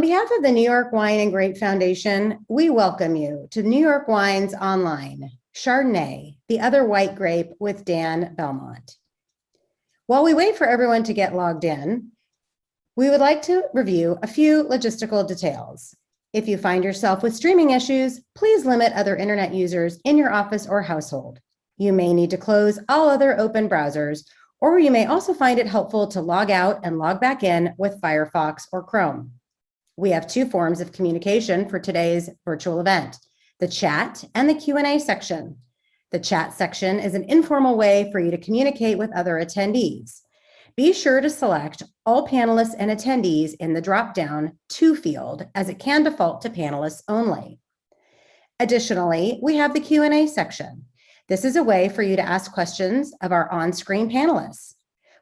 On behalf of the New York Wine Grape Foundation, we welcome you to New York Wines Online, Chardonnay, the other white grape with Dan Belmont. While we wait for everyone to get logged in, we would like to review a few logistical details. If you find yourself with streaming issues, please limit other internet users in your office or household. You may need to close all other open browsers, or you may also find it helpful to log out and log back in with Firefox or Chrome. We have two forms of communication for today's virtual event, the chat and the Q&A section. The chat section is an informal way for you to communicate with other attendees. Be sure to select all panelists and attendees in the drop-down To field, as it can default to panelists only. Additionally, we have the Q&A section. This is a way for you to ask questions of our on-screen panelists.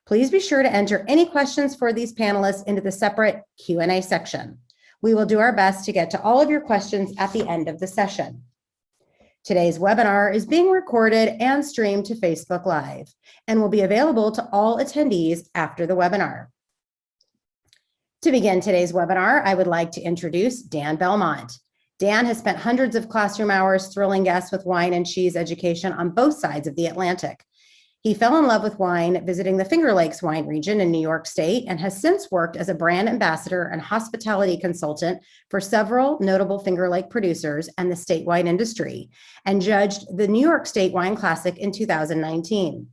Please be sure to enter any questions for these panelists into the separate Q&A section. We will do our best to get to all of your questions at the end of the session. Today's webinar is being recorded and streamed to Facebook Live and will be available to all attendees after the webinar. To begin today's webinar, I would like to introduce Dan Belmont. Dan has spent hundreds of classroom hours thrilling guests with wine and cheese education on both sides of the Atlantic. He fell in love with wine visiting the Finger Lakes wine region in New York State and has since worked as a brand ambassador and hospitality consultant for several notable Finger Lake producers and the statewide industry, and judged the New York State Wine Classic in 2019.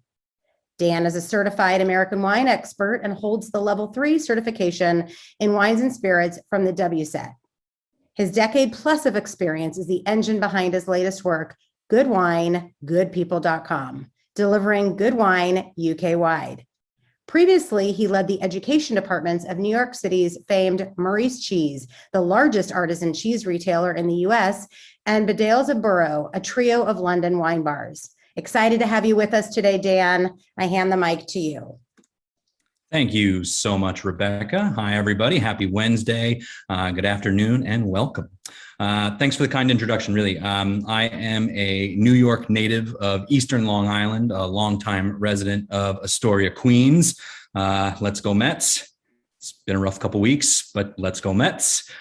Dan is a certified American wine expert and holds the Level 3 certification in wines and spirits from the WSET. His decade plus of experience is the engine behind his latest work, Good Wine, GoodPeople.com. delivering good wine UK-wide. Previously, he led the education departments of New York City's famed Murray's Cheese, the largest artisan cheese retailer in the US, and Bedales of Borough, a trio of London wine bars. Excited to have you with us today, Dan. I hand the mic to you. Thank you so much, Rebecca. Hi, everybody. Happy Wednesday. Good afternoon and welcome. Thanks for the kind introduction, really. I am a New York native of Eastern Long Island, a longtime resident of Astoria, Queens. Let's go Mets. It's been a rough couple weeks, but let's go Mets.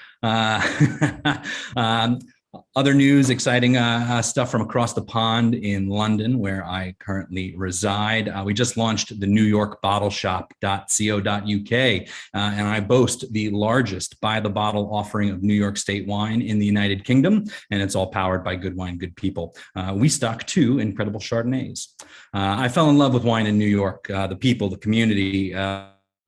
Other news, exciting stuff from across the pond in London, where I currently reside. We just launched the New York bottleshop.co.uk, and I boast the largest by-the-bottle offering of New York State wine in the United Kingdom, and it's all powered by good wine, good people. We stock 2 incredible Chardonnays. I fell in love with wine in New York, the people, the community.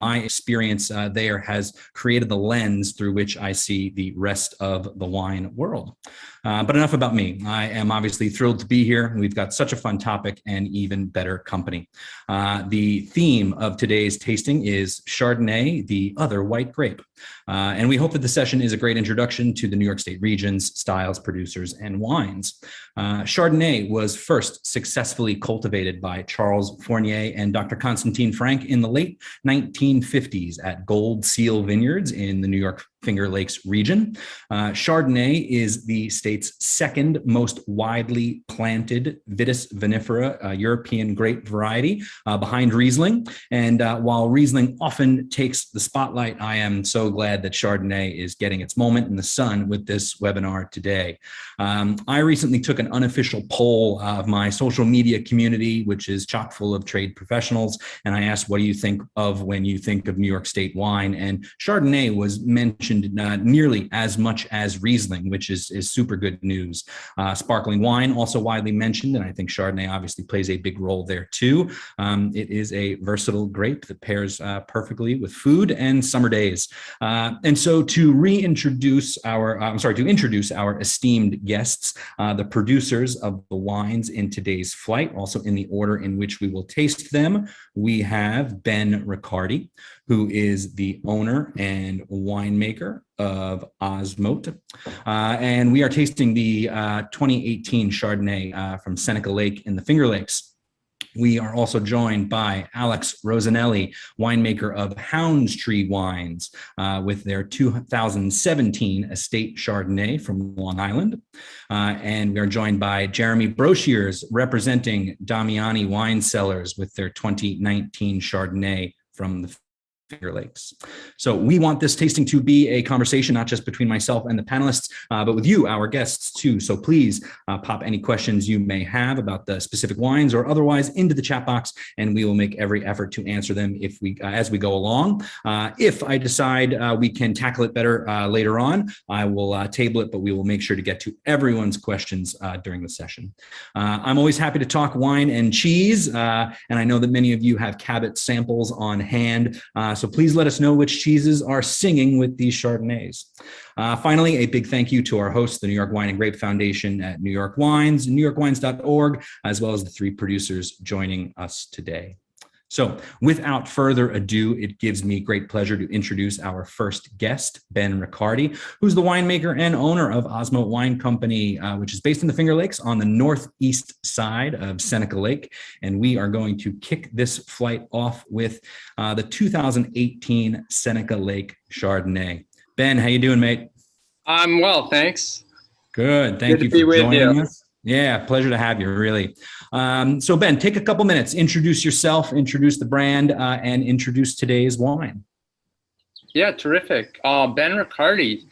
My experience there has created the lens through which I see the rest of the wine world. But enough about me. I am obviously thrilled to be here. We've got such a fun topic and even better company. The theme of today's tasting is Chardonnay, the other white grape. And we hope that the session is a great introduction to the New York State regions, styles, producers, and wines. Chardonnay was first successfully cultivated by Charles Fournier and Dr. Constantine Frank in the late 1950s at Gold Seal Vineyards in the New York Finger Lakes region. Chardonnay is the state's second most widely planted Vitis vinifera European grape variety, behind Riesling. And while Riesling often takes the spotlight, I am so glad that Chardonnay is getting its moment in the sun with this webinar today. I recently took an unofficial poll of my social media community, which is chock full of trade professionals, and I asked, what do you think of when you think of New York State wine? And Chardonnay was mentioned nearly as much as Riesling, which is super good news. Sparkling wine also widely mentioned, and I think Chardonnay obviously plays a big role there too. It is a versatile grape that pairs perfectly with food and summer days. And so to introduce our esteemed guests, the producers of the wines in today's flight, also in the order in which we will taste them, we have Ben Riccardi, who is the owner and winemaker of Osmote. And we are tasting the 2018 Chardonnay from Seneca Lake in the Finger Lakes. We are also joined by Alex Rosanelli, winemaker of Hounds Tree wines, with their 2017 Estate Chardonnay from Long Island. And we are joined by Jeremy Broshears, representing Damiani Wine Cellars with their 2019 Chardonnay from the Finger Lakes. So we want this tasting to be a conversation, not just between myself and the panelists, but with you, our guests too. So please pop any questions you may have about the specific wines or otherwise into the chat box, and we will make every effort to answer them as we go along. If I decide we can tackle it better later on, I will table it, but we will make sure to get to everyone's questions during the session. I'm always happy to talk wine and cheese, and I know that many of you have Cabot samples on hand. So please let us know which cheeses are singing with these Chardonnays. Finally, a big thank you to our hosts, the New York Wine and Grape Foundation at New York Wines, NewYorkwines.org, as well as the three producers joining us today. So without further ado, it gives me great pleasure to introduce our first guest, Ben Riccardi, who's the winemaker and owner of Osmote Wine Company, which is based in the Finger Lakes on the northeast side of Seneca Lake. And we are going to kick this flight off with the 2018 Seneca Lake Chardonnay. Ben, how you doing, mate? I'm well, thanks. Good. Thank you for joining us. Yeah, pleasure to have you, really. So Ben, take a couple minutes, introduce yourself, introduce the brand, and introduce today's wine. Yeah, terrific. Ben Riccardi.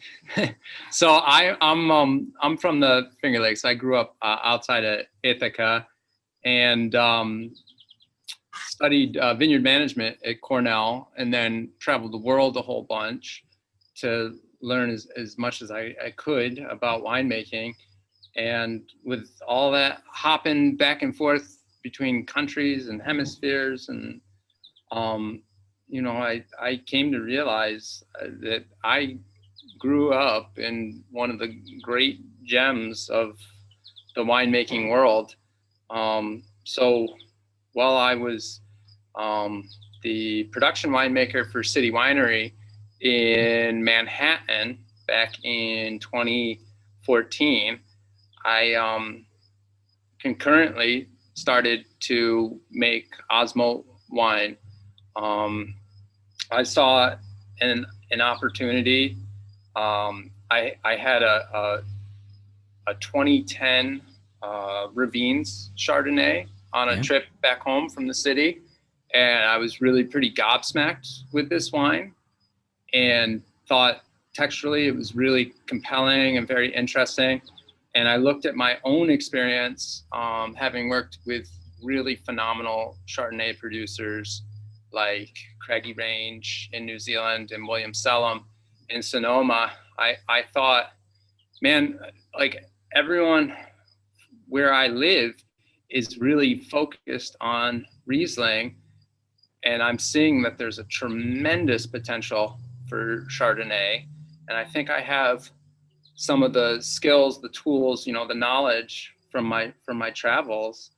So I'm from the Finger Lakes. I grew up outside of Ithaca and studied vineyard management at Cornell, and then traveled the world a whole bunch to learn as much as I could about winemaking. And with all that hopping back and forth between countries and hemispheres, and I came to realize that I grew up in one of the great gems of the winemaking world. So while I was the production winemaker for City Winery in Manhattan back in 2014, I concurrently started to make Osmote wine. I saw an opportunity. I had a 2010 Ravines Chardonnay on a trip back home from the city, and I was really pretty gobsmacked with this wine, and thought texturally it was really compelling and very interesting. And I looked at my own experience, having worked with really phenomenal Chardonnay producers like Craigie Range in New Zealand and William Sellum in Sonoma. I thought, man, like everyone where I live is really focused on Riesling, and I'm seeing that there's a tremendous potential for Chardonnay. And I think I have some of the skills, the tools, the knowledge from my travels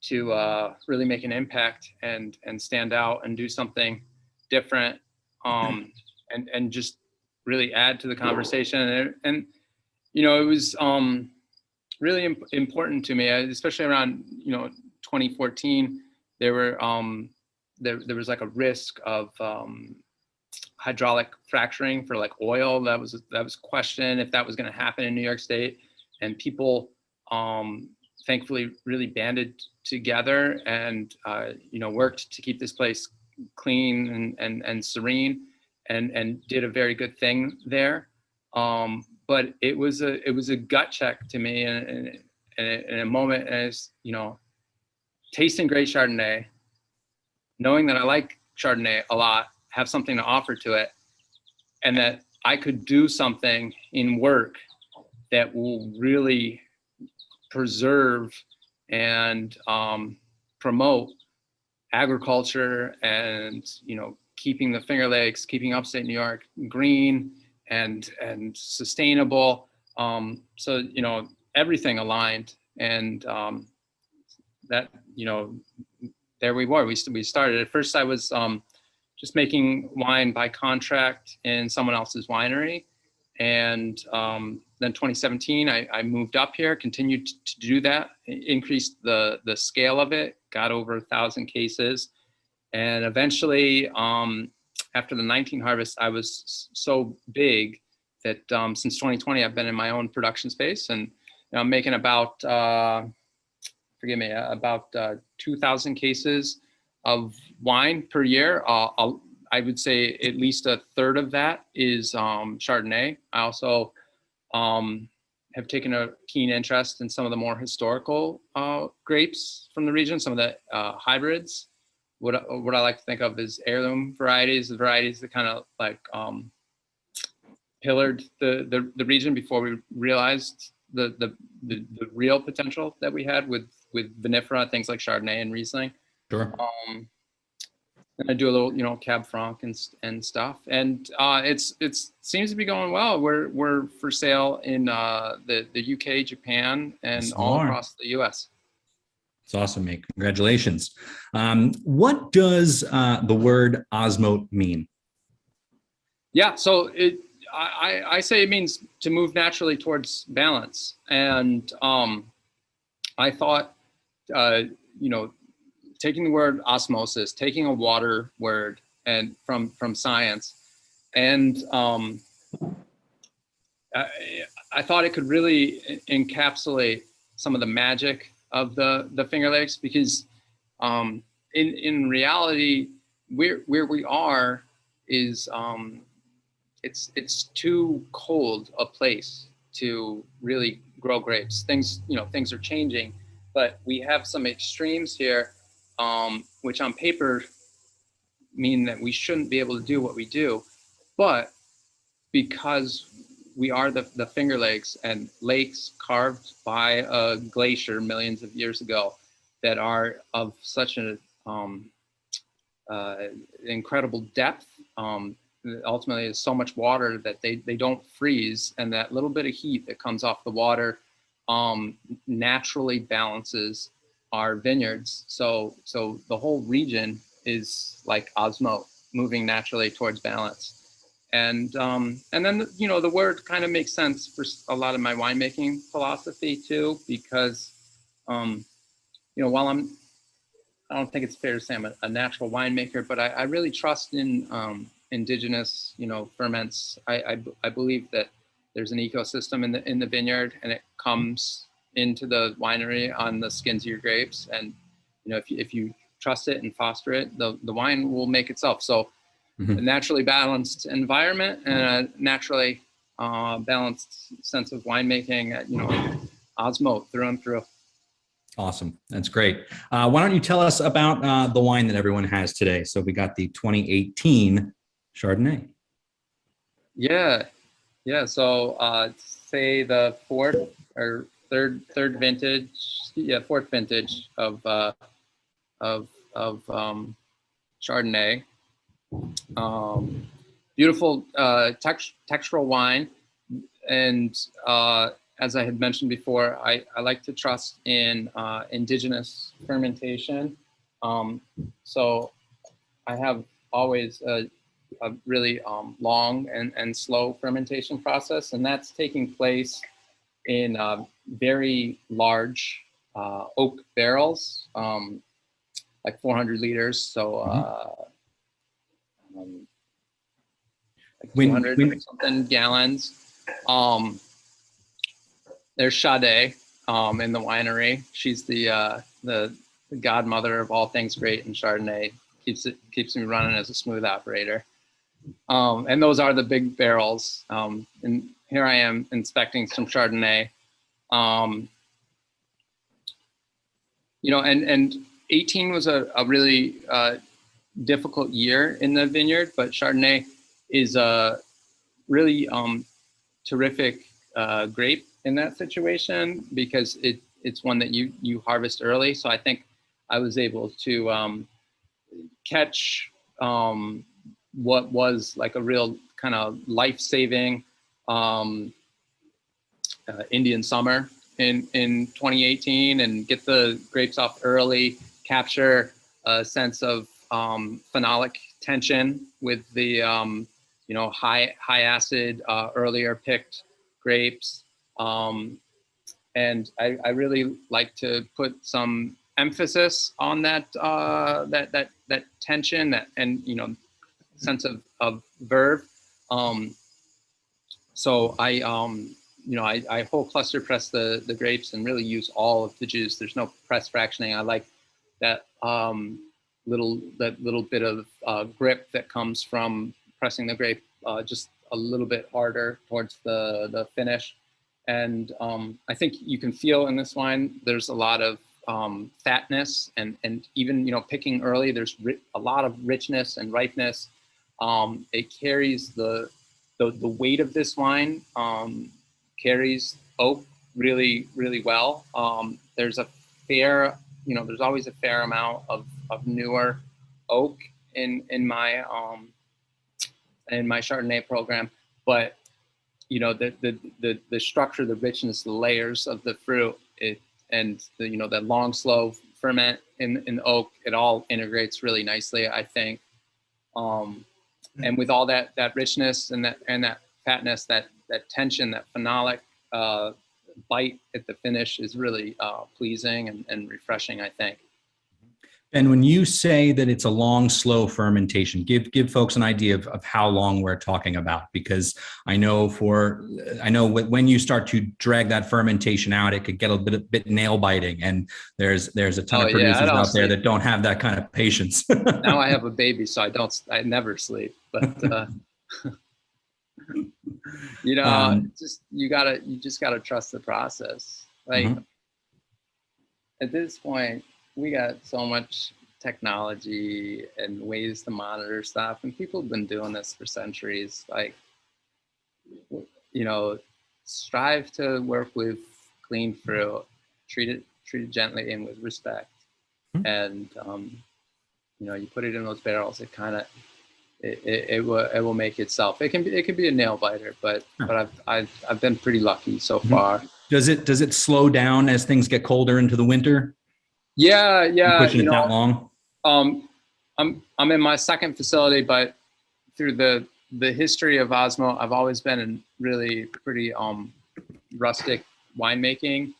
to really make an impact and stand out and do something different, and just really add to the conversation. And it was really important to me, especially around 2014. There were there was like a risk of hydraulic fracturing for like oil. That was questioned if that was going to happen in New York State, and people thankfully really banded together and worked to keep this place clean and serene, and did a very good thing there. But it was a gut check to me, and in a moment as tasting great Chardonnay, knowing that I like Chardonnay a lot, have something to offer to it, and that I could do something in work that will really preserve and promote agriculture and keeping the Finger Lakes, keeping upstate New York green and sustainable. So everything aligned, and that there we were. We started. At first, I was just making wine by contract in someone else's winery. And then 2017, I moved up here, continued to do that, increased the scale of it, got over 1,000 cases. And eventually, after the 19 harvest, I was so big that since 2020, I've been in my own production space, and I'm making about, about 2,000 cases of wine per year. I would say at least a third of that is Chardonnay. I also have taken a keen interest in some of the more historical grapes from the region, some of the hybrids. What I like to think of as heirloom varieties, the varieties that kind of like pillared the region before we realized the real potential that we had with vinifera, things like Chardonnay and Riesling. Sure. And I do a little, Cab Franc and stuff, and it seems to be going well. We're for sale in the UK, Japan, and all across the US. It's awesome, mate. Congratulations. What does the word osmote mean? Yeah, so I say it means to move naturally towards balance, and I thought, taking the word osmosis, taking a water word and from science, and I thought it could really encapsulate some of the magic of the Finger Lakes, because in reality, where we are is it's too cold a place to really grow grapes. Things are changing, but we have some extremes here, which on paper mean that we shouldn't be able to do what we do. But because we are the Finger Lakes, and lakes carved by a glacier millions of years ago that are of such an incredible depth, ultimately is so much water that they don't freeze, and that little bit of heat that comes off the water naturally balances our vineyards. So the whole region is like osmote, moving naturally towards balance. And then the word kind of makes sense for a lot of my winemaking philosophy too, because while I don't think it's fair to say I'm a natural winemaker, but I really trust in indigenous ferments. I believe that there's an ecosystem in the vineyard, and it comes into the winery on the skins of your grapes. And if you trust it and foster it, the wine will make itself. So a naturally balanced environment and a naturally balanced sense of winemaking, osmote through and through. Awesome. That's great. Why don't you tell us about the wine that everyone has today? So we got the 2018 Chardonnay. Yeah. So say the fourth or third vintage, fourth vintage of Chardonnay. Beautiful textural wine, and as I had mentioned before, I like to trust in indigenous fermentation. So I have always a really long and slow fermentation process, and that's taking place in very large oak barrels, like 400 liters. So like 200 something gallons. There's Sade in the winery. She's the godmother of all things great in Chardonnay. Keeps me running as a smooth operator. And those are the big barrels. And here I am inspecting some Chardonnay. And 18 was a really difficult year in the vineyard, but Chardonnay is a really terrific grape in that situation, because it's one that you harvest early. So I think I was able to catch what was like a real kind of life-saving Indian summer in 2018, and get the grapes off early, capture a sense of phenolic tension with the high acid earlier picked grapes, and I really like to put some emphasis on that that tension, and sense of verve. So I whole cluster press the grapes and really use all of the juice. There's no press fractioning. I like that that little bit of grip that comes from pressing the grape just a little bit harder towards the finish. And I think you can feel in this wine, there's a lot of fatness, and even, you know, picking early, there's a lot of richness and ripeness. It carries the weight of this wine, carries oak really, really well. There's a fair, you know, there's always a fair amount of newer oak in my Chardonnay program, but you know, the structure, the richness, the layers of the fruit, and the, you know, that long, slow ferment in oak, it all integrates really nicely, I think. And with all that richness and that fatness, that tension, that phenolic bite at the finish is really pleasing and refreshing, I think. And when you say that it's a long, slow fermentation, give folks an idea of how long we're talking about, because I know when you start to drag that fermentation out, it could get a bit nail biting, and there's a ton of producers out there that don't have that kind of patience. Now I have a baby, so I never sleep, but you know, you just gotta trust the process. Like at this point, we got so much technology and ways to monitor stuff, and people have been doing this for centuries. Like, you know, strive to work with clean fruit, treat it gently and with respect. And you know, you put it in those barrels, it kind of it will make itself. It can be a nail biter, but I've been pretty lucky so far. Does it slow down as things get colder into the winter? Yeah. Pushing it that long? I'm in my second facility, but through the history of Osmote, I've always been in really pretty rustic winemaking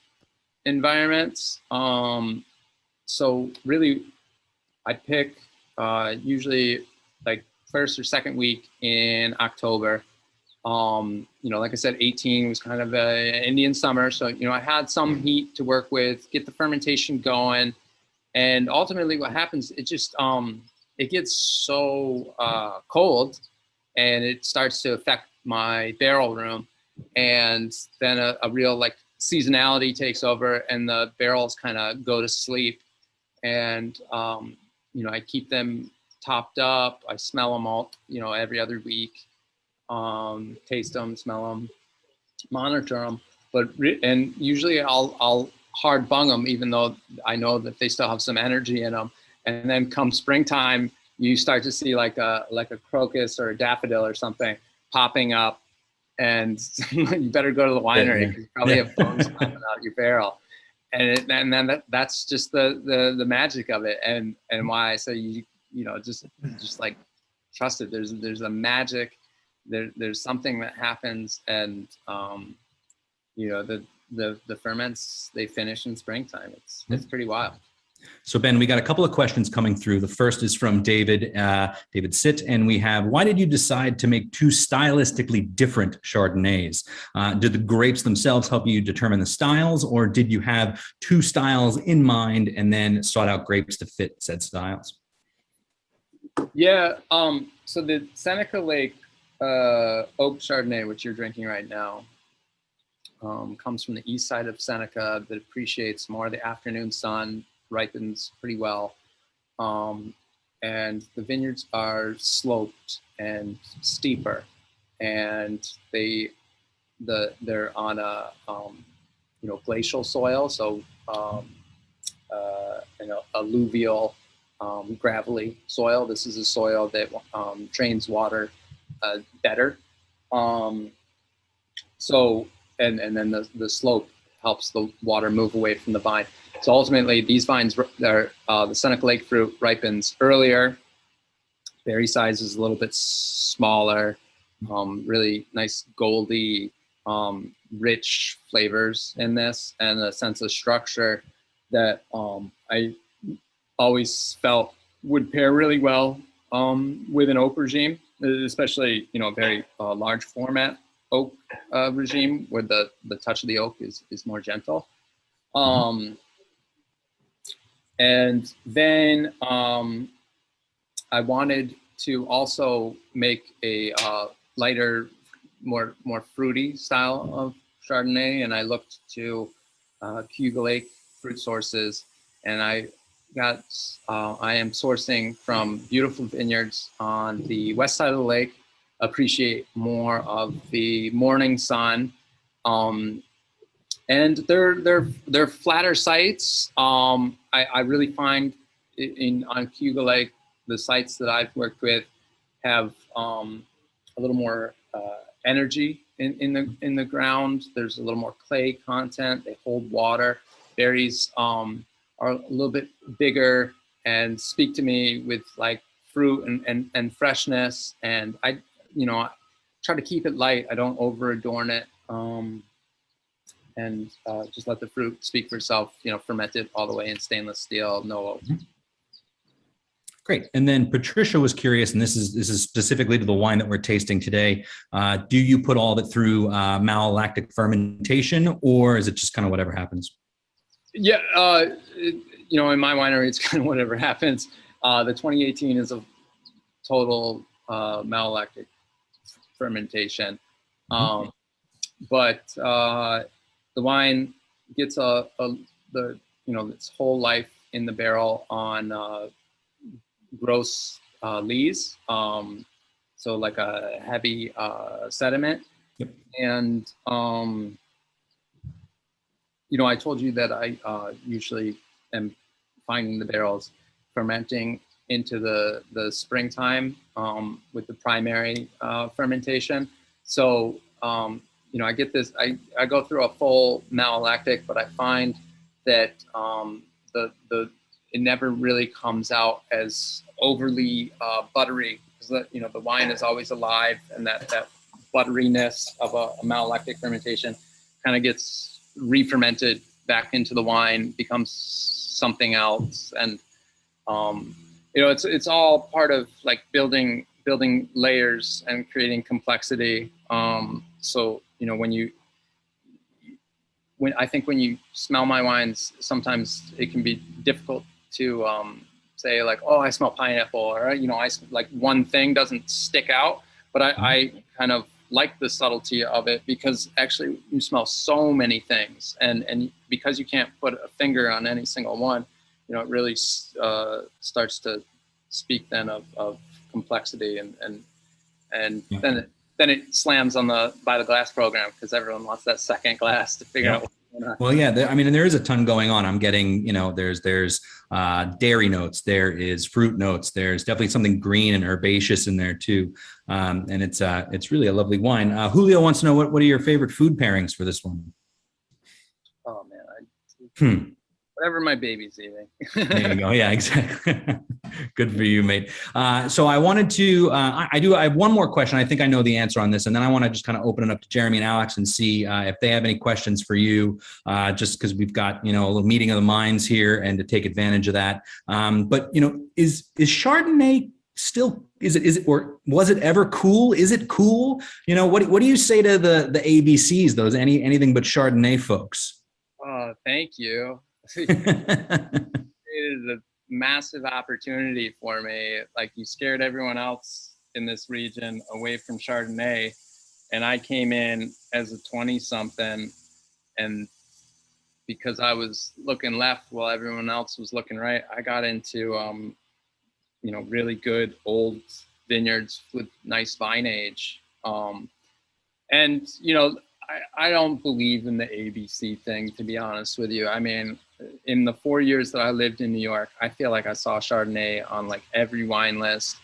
environments. So really, I pick usually like first or second week in October. You know, like I said, 18 was kind of an Indian summer. So, you know, I had some heat to work with, get the fermentation going. And ultimately what happens, it just, it gets so cold, and it starts to affect my barrel room. And then a real like seasonality takes over, and the barrels kind of go to sleep. And, you know, I keep them topped up. I smell them all, you know, every other week. Taste them, smell them, monitor them, and usually I'll hard bung them, even though I know that they still have some energy in them. And then come springtime, you start to see like a crocus or a daffodil or something popping up, and you better go to the winery because you probably have bungs popping out your barrel. And then that's just the magic of it, and why I say you know just like trust it. There's a magic. There's something that happens, and you know, the ferments, they finish in springtime. It's pretty wild. So Ben, we got a couple of questions coming through. The first is from David Sitt, and we have, why did you decide to make two stylistically different Chardonnays? Did the grapes themselves help you determine the styles, or did you have two styles in mind and then sought out grapes to fit said styles? Yeah, so the Seneca Lake oak Chardonnay, which you're drinking right now, comes from the east side of Seneca, that appreciates more of the afternoon sun, ripens pretty well. And the vineyards are sloped and steeper, and they're on a you know, glacial soil, so you know, alluvial, gravelly soil. This is a soil that drains water better. So and then the slope helps the water move away from the vine. So ultimately, these vines, the Seneca Lake fruit ripens earlier. Berry size is a little bit smaller. Really nice goldy, rich flavors in this, and a sense of structure that I always felt would pair really well with an oak regime, especially, you know, a very large format oak regime where the touch of the oak is more gentle. And then I wanted to also make a lighter, more fruity style of Chardonnay, and I looked to Cayuga Lake fruit sources, and I am sourcing from beautiful vineyards on the west side of the lake. Appreciate more of the morning sun, and they're flatter sites. I really find on Cayuga Lake, the sites that I've worked with have a little more energy in the ground. There's a little more clay content. They hold water. Berries are a little bit bigger and speak to me with like fruit and freshness. And I try to keep it light. I don't over adorn it. And just let the fruit speak for itself, fermented all the way in stainless steel, no oak. Great. And then Patricia was curious, and this is specifically to the wine that we're tasting today. Do you put all of it through malolactic fermentation, or is it just kind of whatever happens? Yeah, in my winery, it's kind of whatever happens. The 2018 is a total malolactic fermentation, but the wine gets its whole life in the barrel on gross lees, so like a heavy sediment. Yep. And I told you that I usually am finding the barrels fermenting into the springtime with the primary fermentation. So I get this. I go through a full malolactic, but I find that it never really comes out as overly buttery, because the wine is always alive, and that butteriness of a malolactic fermentation kind of gets re-fermented back into the wine, becomes something else. And it's all part of like building layers and creating complexity. So when you smell my wines, sometimes it can be difficult to say like, oh, I smell pineapple, or like one thing doesn't stick out. But I kind of like the subtlety of it, because actually you smell so many things, and because you can't put a finger on any single one, it really starts to speak then of complexity, and then it slams on the by the glass program, because everyone wants that second glass to figure out what's going on. Well, yeah, and there is a ton going on. I'm getting, there's dairy notes, there is fruit notes, there's definitely something green and herbaceous in there too. And it's really a lovely wine. Julio wants to know what are your favorite food pairings for this one? Oh man, whatever my baby's eating. There you go. Yeah, exactly. Good for you, mate. So I wanted to, I have one more question. I think I know the answer on this, and then I want to just kind of open it up to Jeremy and Alex and see if they have any questions for you, just because we've got, a little meeting of the minds here, and to take advantage of that. But, is Chardonnay still, is it, or was it ever cool? Is it cool? What do you say to the ABCs, those anything but Chardonnay folks? Oh, thank you. It is a massive opportunity for me. Like, you scared everyone else in this region away from Chardonnay, and I came in as a 20-something, and because I was looking left while everyone else was looking right, I got into really good old vineyards with nice vine age. And I don't believe in the ABC thing, to be honest with you. I mean, in the 4 years that I lived in New York, I feel like I saw Chardonnay on like every wine list,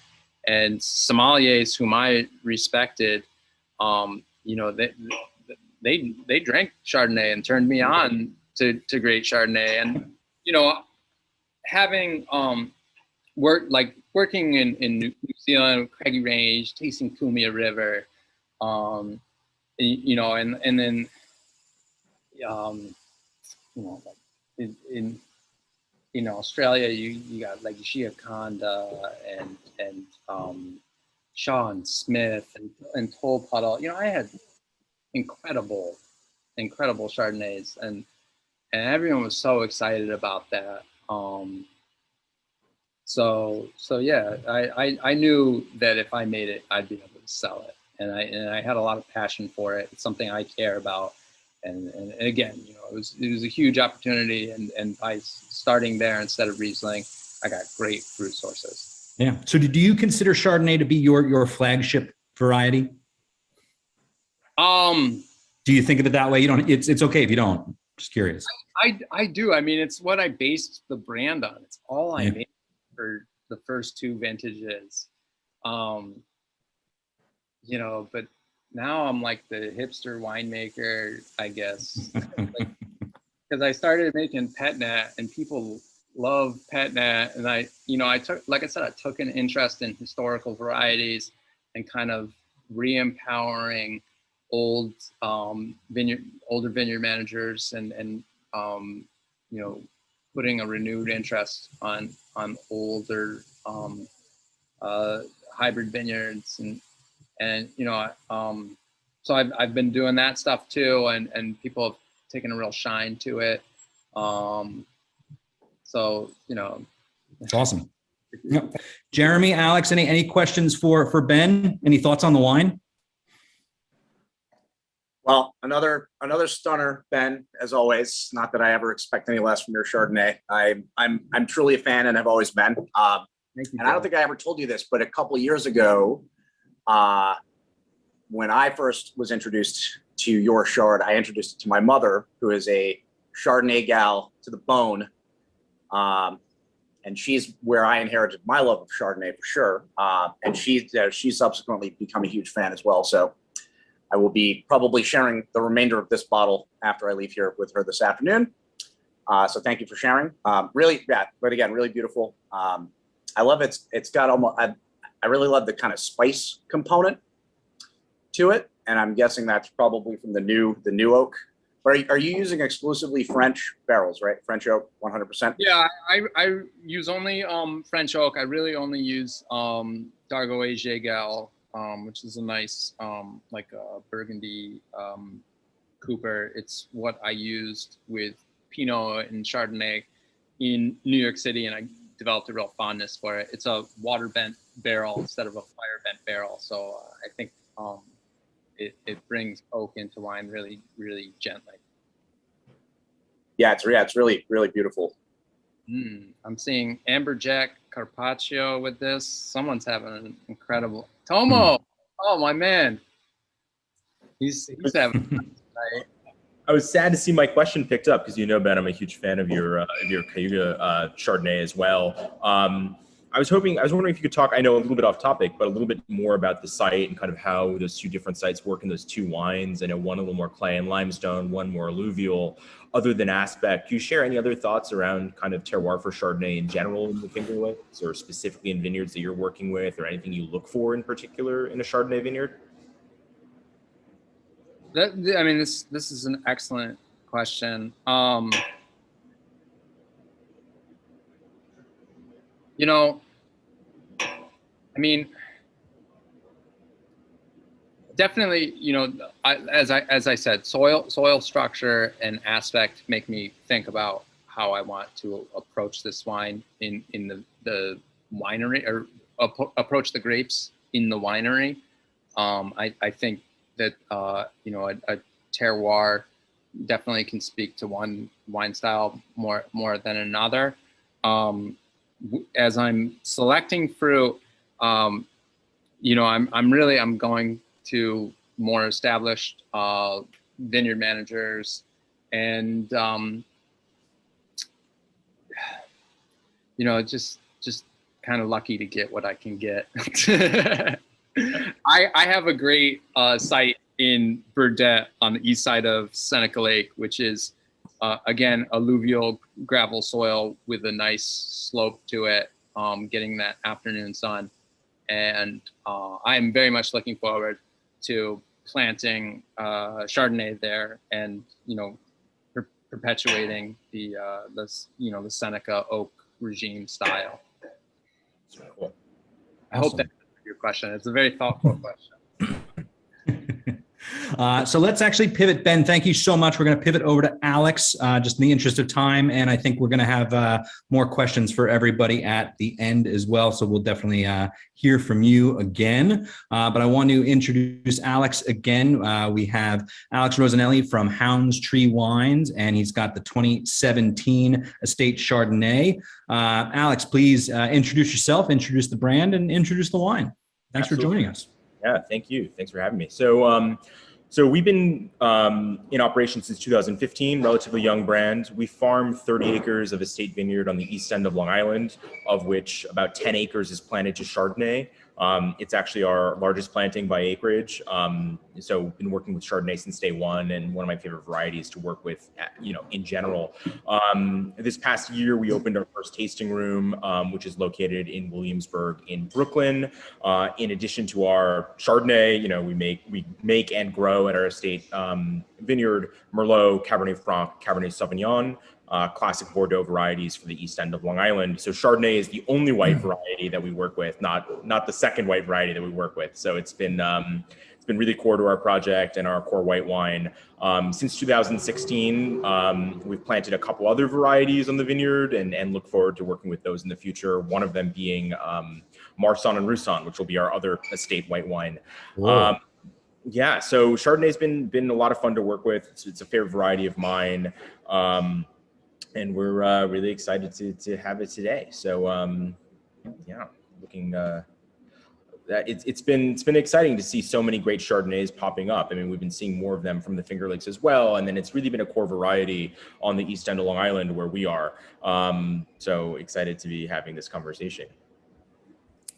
and sommeliers whom I respected, they drank Chardonnay and turned me on to great Chardonnay. And having working in New Zealand, Craggy Range, tasting Cumia River, and then like in Australia, you got like Giaconda and Sean Smith and Toll Puddle. I had incredible Chardonnays, and everyone was so excited about that. So yeah, I knew that if I made it, I'd be able to sell it, and I had a lot of passion for it. It's something I care about, and again, you know, it was a huge opportunity, and by starting there instead of Riesling, I got great fruit sources. Yeah. So do you consider Chardonnay to be your flagship variety? Do you think of it that way? You don't. It's okay if you don't. Just curious. I do. I mean, it's what I based the brand on. It's all I made for the first two vintages. You know, but now I'm like the hipster winemaker, I guess, because I started making pet nat, and people love pet nat, and I took, like I said, I took an interest in historical varieties and kind of re-empowering older vineyard managers, and you know, putting a renewed interest on older hybrid vineyards, and you know, so I've been doing that stuff too, and people have taken a real shine to it. So you know, it's awesome. Yep. Jeremy, Alex, any questions for Ben? Any thoughts on the wine? Well, another stunner, Ben, as always. Not that I ever expect any less from your Chardonnay. I'm truly a fan and have always been. Thank you, and I don't think I ever told you this, but a couple of years ago, when I first was introduced to your Chard, I introduced it to my mother, who is a Chardonnay gal to the bone. And she's where I inherited my love of Chardonnay for sure. And she's subsequently become a huge fan as well. So I will be probably sharing the remainder of this bottle after I leave here with her this afternoon. So thank you for sharing. Really, yeah, but again, really beautiful. I love it. It's got almost, I really love the kind of spice component to it. And I'm guessing that's probably from the new oak. But are you using exclusively French barrels, right? French oak, 100%? Yeah, I use only French oak. I really only use Dargo Jaegal, which is a nice like a Burgundy Cooper. It's what I used with Pinot and Chardonnay in New York City, and I developed a real fondness for it. It's a water bent barrel instead of a fire bent barrel, so I think it brings oak into wine really, really gently. Yeah, it's really, really beautiful. I'm seeing Amberjack Carpaccio with this. Someone's having an incredible Tomo. Oh my man, he's having. I was sad to see my question picked up because, you know, Ben, I'm a huge fan of your Cayuga Chardonnay as well. I was wondering if you could talk, I know a little bit off topic, but a little bit more about the site and kind of how those two different sites work in those two wines. I know one a little more clay and limestone, one more alluvial. Other than aspect, do you share any other thoughts around kind of terroir for Chardonnay in general in the Finger Lakes, or specifically in vineyards that you're working with, or anything you look for in particular in a Chardonnay vineyard? I mean, this is an excellent question. You know, I mean, definitely, you know, as I said, soil structure and aspect make me think about how I want to approach this wine in the winery, or approach the grapes in the winery. I think that you know, a terroir definitely can speak to one wine style more than another. As I'm selecting fruit, you know, I'm going to more established vineyard managers, and you know, just kind of lucky to get what I can get. I have a great site in Burdett on the east side of Seneca Lake, which is again alluvial gravel soil with a nice slope to it, getting that afternoon sun, and I'm very much looking forward to planting Chardonnay there, and you know, perpetuating the you know, the Seneca oak regime style. Cool. I hope that answers your question. It's a very thoughtful question. So let's actually pivot. Ben, thank you so much. We're going to pivot over to Alex, just in the interest of time. And I think we're going to have more questions for everybody at the end as well. So we'll definitely hear from you again. But I want to introduce Alex again. We have Alex Rosanelli from Hounds Tree Wines, and he's got the 2017 Estate Chardonnay. Alex, please introduce yourself, introduce the brand, and introduce the wine. Thanks Absolutely. for joining us. Yeah, thank you. Thanks for having me. So we've been in operation since 2015, relatively young brand. We farm 30 acres of estate vineyard on the east end of Long Island, of which about 10 acres is planted to Chardonnay. It's actually our largest planting by acreage. So we've been working with Chardonnay since day one, and one of my favorite varieties to work with, in general. This past year, we opened our first tasting room, which is located in Williamsburg in Brooklyn. In addition to our Chardonnay, we make and grow at our estate vineyard Merlot, Cabernet Franc, Cabernet Sauvignon. Classic Bordeaux varieties for the east end of Long Island. So Chardonnay is the only white variety that we work with, not the second white variety that we work with. So it's been really core to our project and our core white wine. Since 2016, we've planted a couple other varieties on the vineyard and look forward to working with those in the future. One of them being Marsanne and Roussanne, which will be our other estate white wine. Yeah, so Chardonnay's been a lot of fun to work with. It's a favorite variety of mine. And we're really excited to have it today. So looking it's been exciting to see so many great Chardonnays popping up. I mean, we've been seeing more of them from the Finger Lakes as well, and then it's really been a core variety on the east end of Long Island where we are. So excited to be having this conversation.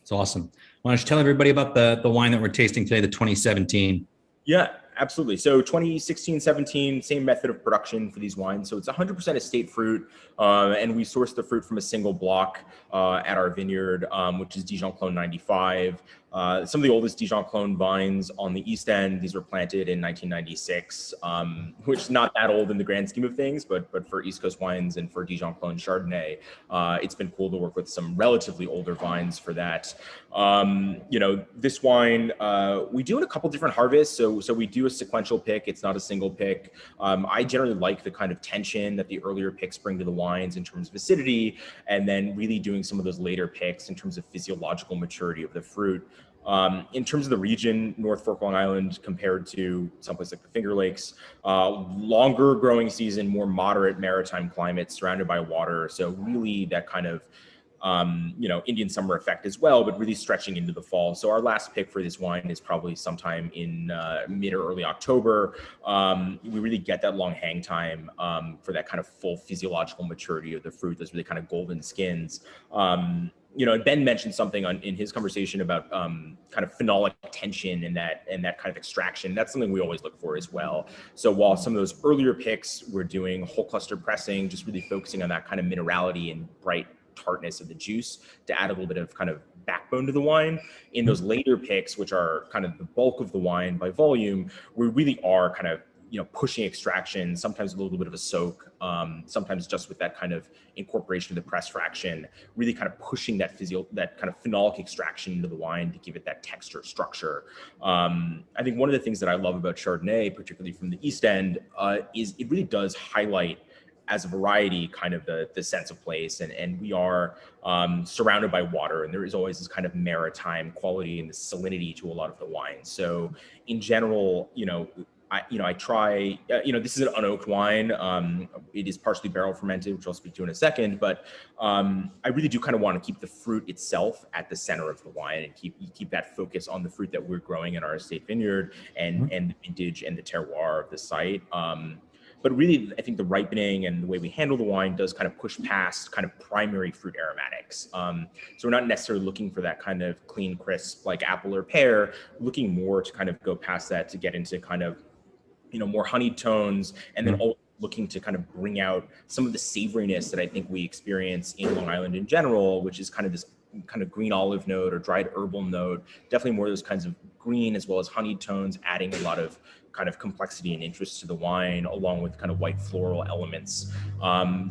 It's awesome. Why don't you tell everybody about the wine that we're tasting today, the 2017? Yeah, absolutely. So 2016, 17, same method of production for these wines. So it's 100% estate fruit, and we source the fruit from a single block at our vineyard, which is Dijon Clone 95. Some of the oldest Dijon Clone vines on the East End. These were planted in 1996, which is not that old in the grand scheme of things, but for East Coast wines and for Dijon Clone Chardonnay, it's been cool to work with some relatively older vines for that. This wine, we do in a couple different harvests. So we do a sequential pick. It's not a single pick. I generally like the kind of tension that the earlier picks bring to the wines in terms of acidity, and then really doing some of those later picks in terms of physiological maturity of the fruit. In terms of the region, North Fork, Long Island, compared to someplace like the Finger Lakes, longer growing season, more moderate maritime climate surrounded by water. So really that kind of, Indian summer effect as well, but really stretching into the fall. So our last pick for this wine is probably sometime in mid or early October. We really get that long hang time for that kind of full physiological maturity of the fruit, those really kind of golden skins. Ben mentioned something in his conversation about kind of phenolic tension and that kind of extraction. That's something we always look for as well. So while some of those earlier picks we're doing whole cluster pressing, just really focusing on that kind of minerality and bright tartness of the juice to add a little bit of kind of backbone to the wine. In those later picks, which are kind of the bulk of the wine by volume, we really are kind of pushing extraction, sometimes a little bit of a soak, sometimes just with that kind of incorporation of the press fraction, really kind of pushing that kind of phenolic extraction into the wine to give it that texture structure. I think one of the things that I love about Chardonnay, particularly from the East End, is it really does highlight as a variety kind of the sense of place, and we are surrounded by water, and there is always this kind of maritime quality and the salinity to a lot of the wine. So in general, I try, this is an unoaked wine. It is partially barrel fermented, which I'll speak to in a second, but I really do kind of want to keep the fruit itself at the center of the wine and keep that focus on the fruit that we're growing in our estate vineyard and the vintage and the terroir of the site. But really, I think the ripening and the way we handle the wine does kind of push past kind of primary fruit aromatics. So we're not necessarily looking for that kind of clean, crisp, like apple or pear, looking more to kind of go past that to get into kind of, more honeyed tones, and then also looking to kind of bring out some of the savoriness that I think we experience in Long Island in general, which is kind of this kind of green olive note or dried herbal note, definitely more of those kinds of green as well as honeyed tones, adding a lot of kind of complexity and interest to the wine, along with kind of white floral elements.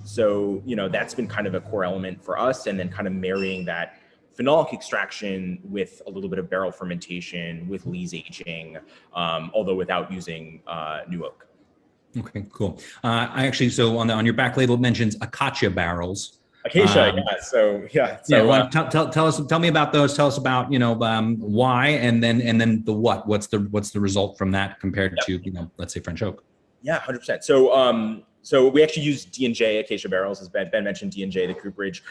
So, that's been kind of a core element for us, and then kind of marrying that phenolic extraction with a little bit of barrel fermentation, with lees aging, although without using new oak. Okay, cool. I actually, so on your back label, it mentions acacia barrels. Acacia, Tell me about those. Tell us about, why, and then the what. What's the result from that compared to, let's say French oak? Yeah, 100%. So we actually use D&J acacia barrels, as Ben mentioned, D&J, the cooperage.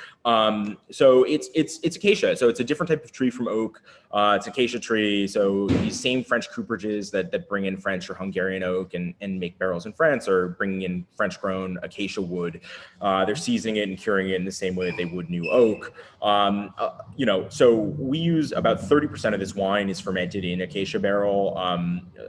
So it's acacia. So it's a different type of tree from oak. It's acacia tree. So these same French cooperages that bring in French or Hungarian oak and make barrels in France are bringing in French grown acacia wood. They're seasoning it and curing it in the same way that they would new oak. So we use about 30% of this wine is fermented in acacia barrel.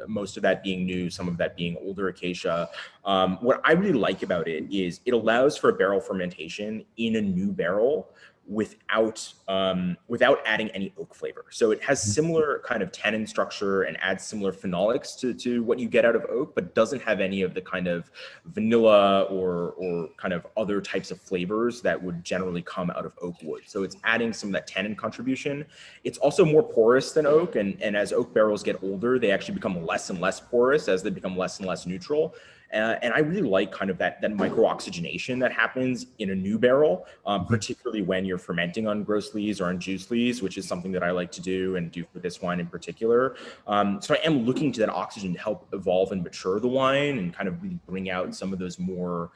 Most of that being new, some of that being older acacia. What I really like about it is it allows for a barrel fermentation in a new barrel without adding any oak flavor. So it has similar kind of tannin structure and adds similar phenolics to what you get out of oak, but doesn't have any of the kind of vanilla or kind of other types of flavors that would generally come out of oak wood. So it's adding some of that tannin contribution. It's also more porous than oak, and as oak barrels get older, they actually become less and less porous as they become less and less neutral. And I really like kind of that micro-oxygenation that happens in a new barrel, particularly when you're fermenting on gross lees or on juice lees, which is something that I like to do and do for this wine in particular. So I am looking to that oxygen to help evolve and mature the wine and kind of really bring out some of those more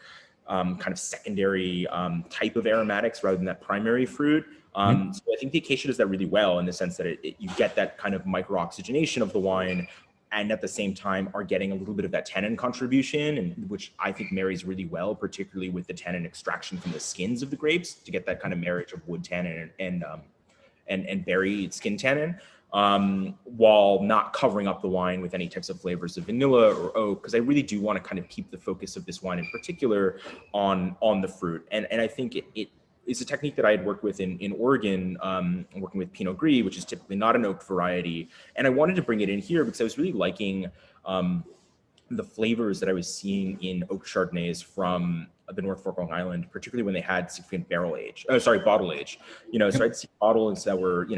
kind of secondary type of aromatics rather than that primary fruit. So I think the acacia does that really well in the sense that you get that kind of micro-oxygenation of the wine, and at the same time are getting a little bit of that tannin contribution, and which I think marries really well, particularly with the tannin extraction from the skins of the grapes to get that kind of marriage of wood tannin and berry skin tannin, while not covering up the wine with any types of flavors of vanilla or oak, because I really do want to kind of keep the focus of this wine in particular on the fruit. And I think it's a technique that I had worked with in Oregon, working with Pinot Gris, which is typically not an oak variety. And I wanted to bring it in here because I was really liking the flavors that I was seeing in oak Chardonnays from the North Fork Long Island, particularly when they had significant bottle age. So I'd see bottles that were,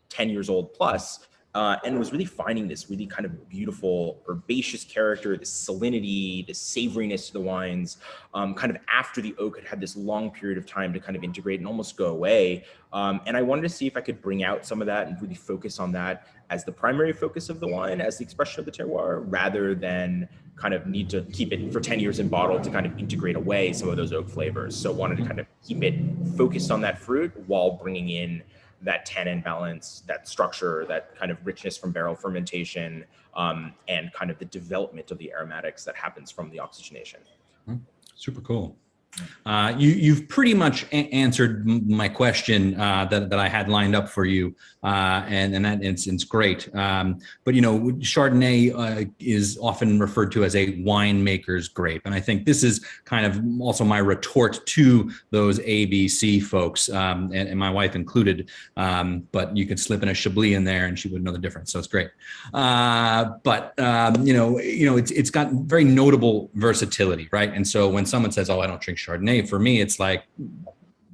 10 years old plus, and was really finding this really kind of beautiful herbaceous character, this salinity, this savoriness to the wines, kind of after the oak had this long period of time to kind of integrate and almost go away. And I wanted to see if I could bring out some of that and really focus on that as the primary focus of the wine, as the expression of the terroir, rather than kind of need to keep it for 10 years in bottle to kind of integrate away some of those oak flavors. So wanted to kind of keep it focused on that fruit while bringing in that tannin balance, that structure, that kind of richness from barrel fermentation, and kind of the development of the aromatics that happens from the oxygenation. Super cool. You've pretty much answered my question that I had lined up for you, and in that instance, great. But Chardonnay is often referred to as a winemaker's grape, and I think this is kind of also my retort to those ABC folks, and my wife included. But you could slip in a Chablis in there, and she wouldn't know the difference. So it's great. It's got very notable versatility, right? And so when someone says, "Oh, I don't drink Chardonnay," for me, it's like,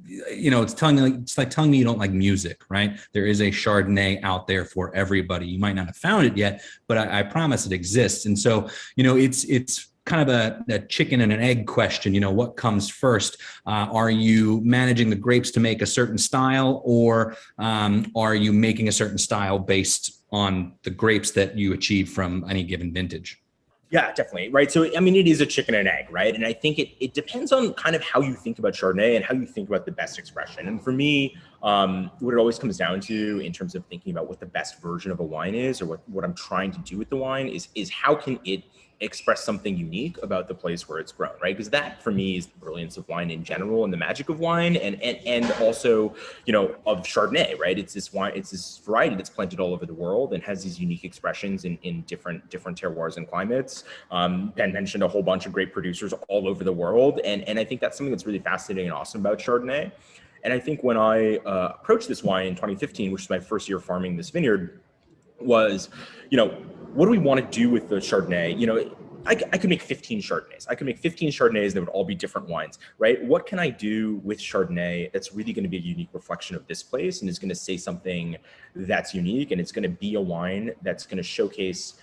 it's like telling me you don't like music, right? There is a Chardonnay out there for everybody. You might not have found it yet, but I promise it exists. And so, it's kind of a chicken and an egg question. What comes first? Are you managing the grapes to make a certain style, or are you making a certain style based on the grapes that you achieve from any given vintage? Yeah, definitely. Right. So, I mean, it is a chicken and egg, right? And I think it depends on kind of how you think about Chardonnay and how you think about the best expression. And for me, what it always comes down to in terms of thinking about what the best version of a wine is, or what I'm trying to do with the wine is how can it express something unique about the place where it's grown, right? Because that for me is the brilliance of wine in general and the magic of wine, and also, of Chardonnay, right? It's this wine, it's this variety that's planted all over the world and has these unique expressions in different terroirs and climates. Ben mentioned a whole bunch of great producers all over the world, and I think that's something that's really fascinating and awesome about Chardonnay. And I think when I approached this wine in 2015, which is my first year farming this vineyard, was, what do we want to do with the Chardonnay? I could make 15 Chardonnays. I could make 15 Chardonnays that would all be different wines, right? What can I do with Chardonnay that's really going to be a unique reflection of this place and is going to say something that's unique, and it's going to be a wine that's going to showcase,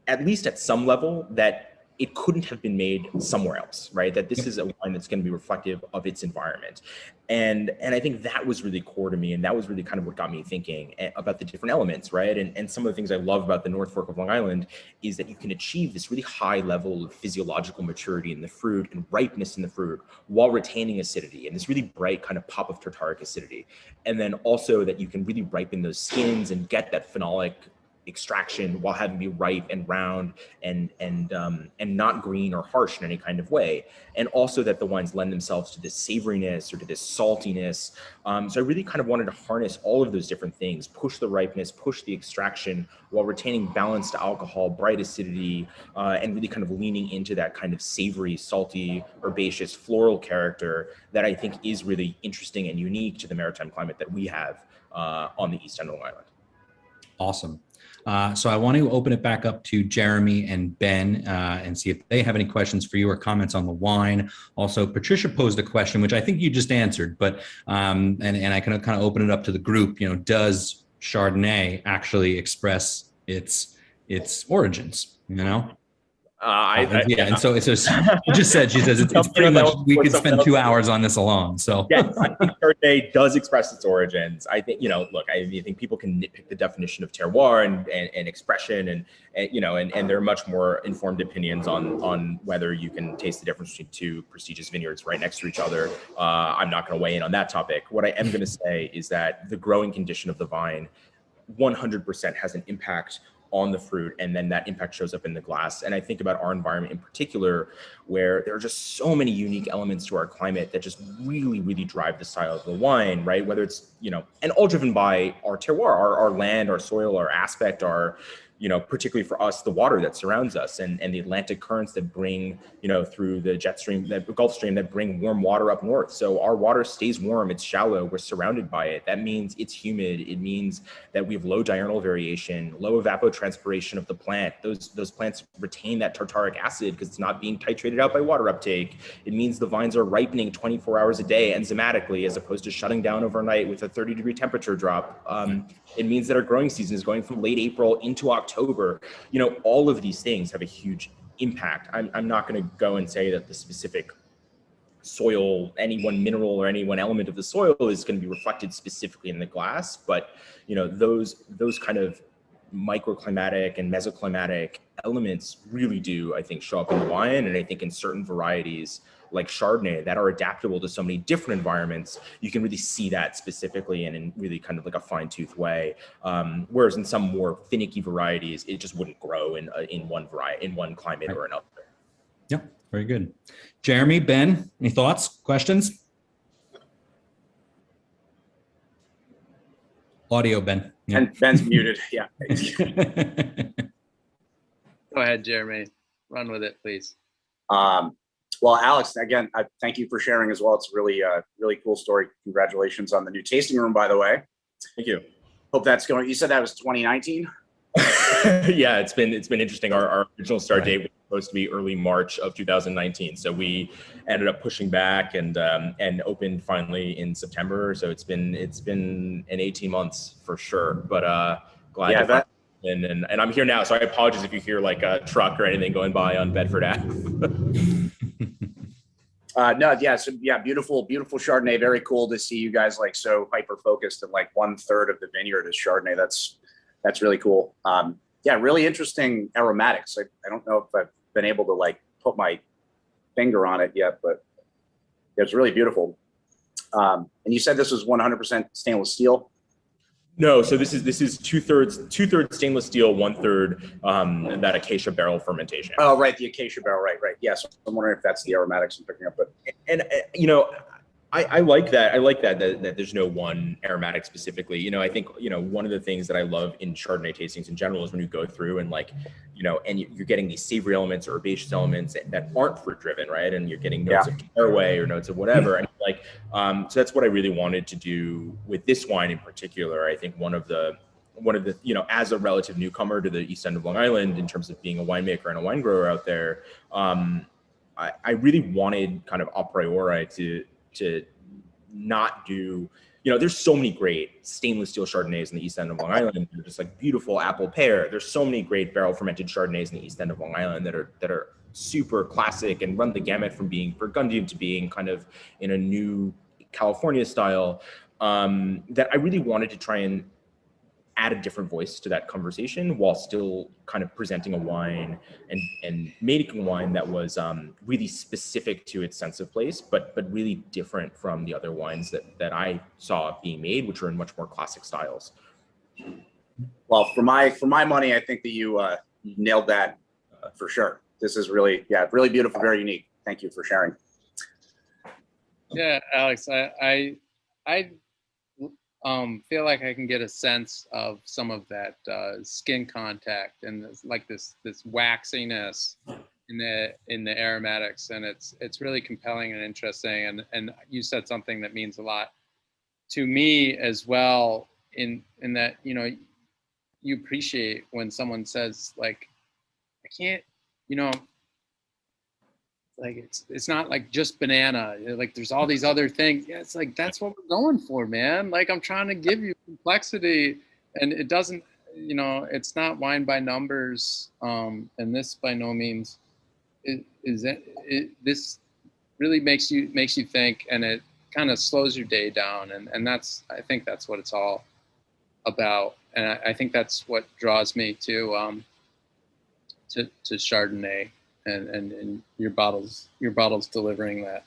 at least at some level, that it couldn't have been made somewhere else, right? That this is a wine that's going to be reflective of its environment. And I think that was really core to me. And that was really kind of what got me thinking about the different elements, right? And some of the things I love about the North Fork of Long Island is that you can achieve this really high level of physiological maturity in the fruit and ripeness in the fruit while retaining acidity and this really bright kind of pop of tartaric acidity. And then also that you can really ripen those skins and get that phenolic extraction while having be ripe and round and not green or harsh in any kind of way. And also that the wines lend themselves to this savoriness or to this saltiness. So I really kind of wanted to harness all of those different things, push the ripeness, push the extraction while retaining balanced alcohol, bright acidity, and really kind of leaning into that kind of savory, salty, herbaceous, floral character that I think is really interesting and unique to the maritime climate that we have on the east end of Long Island. Awesome. So I want to open it back up to Jeremy and Ben and see if they have any questions for you or comments on the wine. Also, Patricia posed a question, which I think you just answered, but and I can kind of open it up to the group. You know, does Chardonnay actually express its origins? You know. And so she just said, she says it's pretty much, we could spend 2 hours on this alone. So yeah, I think Chardonnay does express its origins. I think, look, I think people can nitpick the definition of terroir and expression and there are much more informed opinions on whether you can taste the difference between two prestigious vineyards right next to each other. I'm not going to weigh in on that topic. What I am going to say is that the growing condition of the vine 100% has an impact on the fruit, and then that impact shows up in the glass. And I think about our environment in particular, where there are just so many unique elements to our climate that just really, really drive the style of the wine, right? Whether it's, and all driven by our terroir, our land, our soil, our aspect, our, particularly for us, the water that surrounds us and the Atlantic currents that bring, through the jet stream, the Gulf Stream that bring warm water up north. So our water stays warm, it's shallow, we're surrounded by it. That means it's humid. It means that we have low diurnal variation, low evapotranspiration of the plant. Those plants retain that tartaric acid because it's not being titrated out by water uptake. It means the vines are ripening 24 hours a day enzymatically, as opposed to shutting down overnight with a 30-degree temperature drop. It means that our growing season is going from late April into October. All of these things have a huge impact. I'm not going to go and say that the specific soil, any one mineral or any one element of the soil is going to be reflected specifically in the glass, but those kind of microclimatic and mesoclimatic elements really do, I think, show up in the wine. And I think in certain varieties like Chardonnay that are adaptable to so many different environments, you can really see that specifically and in really kind of like a fine-tooth way. Whereas in some more finicky varieties, it just wouldn't grow in one variety, in one climate or another. Yeah, very good. Jeremy, Ben, any thoughts, questions? Audio, Ben. Yeah. And Ben's muted. Yeah. Go ahead, Jeremy. Run with it, please. Well, Alex, again, I thank you for sharing as well. It's a really cool story. Congratulations on the new tasting room, by the way. Thank you. Hope that's going. You said that was 2019? Yeah, it's been interesting. Our original start date was supposed to be early March of 2019, so we ended up pushing back and opened finally in September. So it's been an 18 months for sure. But glad to find and I'm here now. So I apologize if you hear like a truck or anything going by on Bedford Ave. No, yeah, so yeah, beautiful Chardonnay. Very cool to see you guys like so hyper focused and like 1/3 of the vineyard is Chardonnay. That's really cool. Yeah, really interesting aromatics. I don't know if I've been able to like put my finger on it yet, but it's really beautiful. And you said this was 100% stainless steel? No, so this is two-thirds stainless steel, 1/3 that acacia barrel fermentation. Oh, right, the acacia barrel, right. Yes, I'm wondering if that's the aromatics I'm picking up. But I like that. I like that there's no one aromatic specifically. I think one of the things that I love in Chardonnay tastings in general is when you go through and and you're getting these savory elements or herbaceous elements that aren't fruit driven, right? And you're getting notes of caraway or notes of whatever. And so that's what I really wanted to do with this wine in particular. I think one of the one of the, as a relative newcomer to the East End of Long Island in terms of being a winemaker and a wine grower out there, I really wanted kind of a priori to not do, there's so many great stainless steel Chardonnays in the East End of Long Island. They're just like beautiful apple pear. There's so many great barrel fermented Chardonnays in the East End of Long Island that are super classic and run the gamut from being Burgundian to being kind of in a new California style, that I really wanted to try and add a different voice to that conversation while still kind of presenting a wine and making a wine that was really specific to its sense of place, but really different from the other wines that I saw being made, which are in much more classic styles. Well, for my money, I think that you nailed that for sure. This is really beautiful, very unique. Thank you for sharing. Yeah, Alex, I feel like I can get a sense of some of that skin contact and this waxiness in the aromatics, and it's really compelling and interesting. And you said something that means a lot to me as well, in that you appreciate when someone says like, I can't, like it's not like just banana, like there's all these other things. Yeah, it's like that's what we're going for, man. Like I'm trying to give you complexity, and it doesn't, it's not wine by numbers, and this by no means this really makes you think, and it kind of slows your day down, and I think that's what it's all about, and I think that's what draws me to Chardonnay. And your bottles delivering that.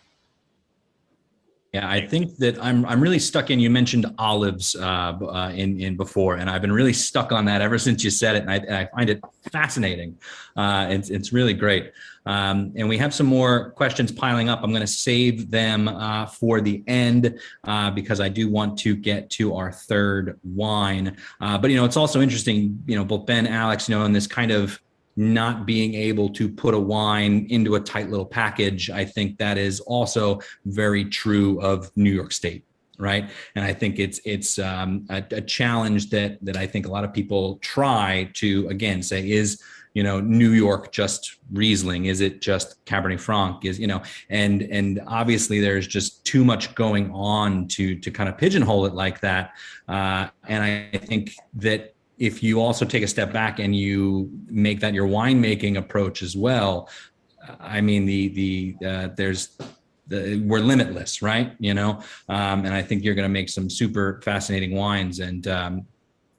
Yeah, I think that I'm really stuck in. You mentioned olives in before, and I've been really stuck on that ever since you said it, and I find it fascinating. It's really great. And we have some more questions piling up. I'm going to save them for the end because I do want to get to our third wine. But it's also interesting. Both Ben, Alex, in this kind of not being able to put a wine into a tight little package. I think that is also very true of New York State, right? And I think it's a challenge that I think a lot of people try to, again, say, is, New York just Riesling? Is it just Cabernet Franc? And obviously there's just too much going on to kind of pigeonhole it like that. And I think that if you also take a step back and you make that your winemaking approach as well, I mean, we're limitless, right? And I think you're going to make some super fascinating wines, and they're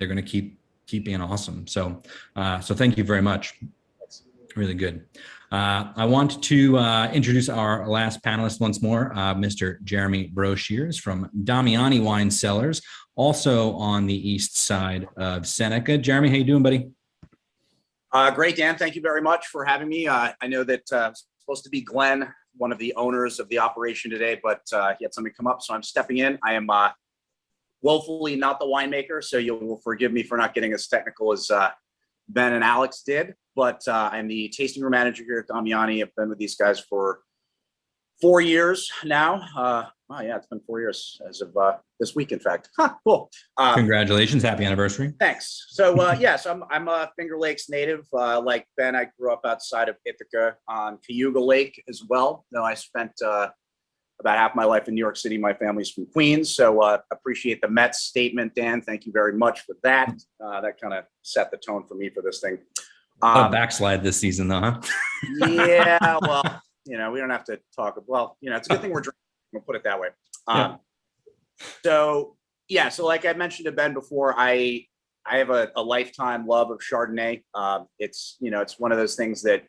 going to keep being awesome. So thank you very much. Really good. I want to introduce our last panelist once more, Mr. Jeremy Broshears from Damiani Wine Cellars, also on the east side of Seneca. Jeremy, how you doing, buddy? Great, Dan. Thank you very much for having me. I know that it's supposed to be Glenn, one of the owners of the operation today, but he had something come up, so I'm stepping in. I am woefully not the winemaker, so you will forgive me for not getting as technical as Ben and Alex did, but I'm the tasting room manager here at Damiani. I've been with these guys for 4 years now. Wow, yeah, it's been 4 years as of this week, in fact. Cool. Congratulations, happy anniversary. Thanks. So so I'm a Finger Lakes native. Like Ben, I grew up outside of Ithaca on Cayuga Lake as well. Though I spent about half my life in New York City. My family's from Queens, so appreciate the Mets statement, Dan. Thank you very much for that. That kind of set the tone for me for this thing. Backslide this season, though, huh? Yeah, well, we don't have to talk. Well, it's a good thing we're drinking. We'll put it that way. Yeah. So like I mentioned to Ben before, I have a lifetime love of Chardonnay. It's one of those things that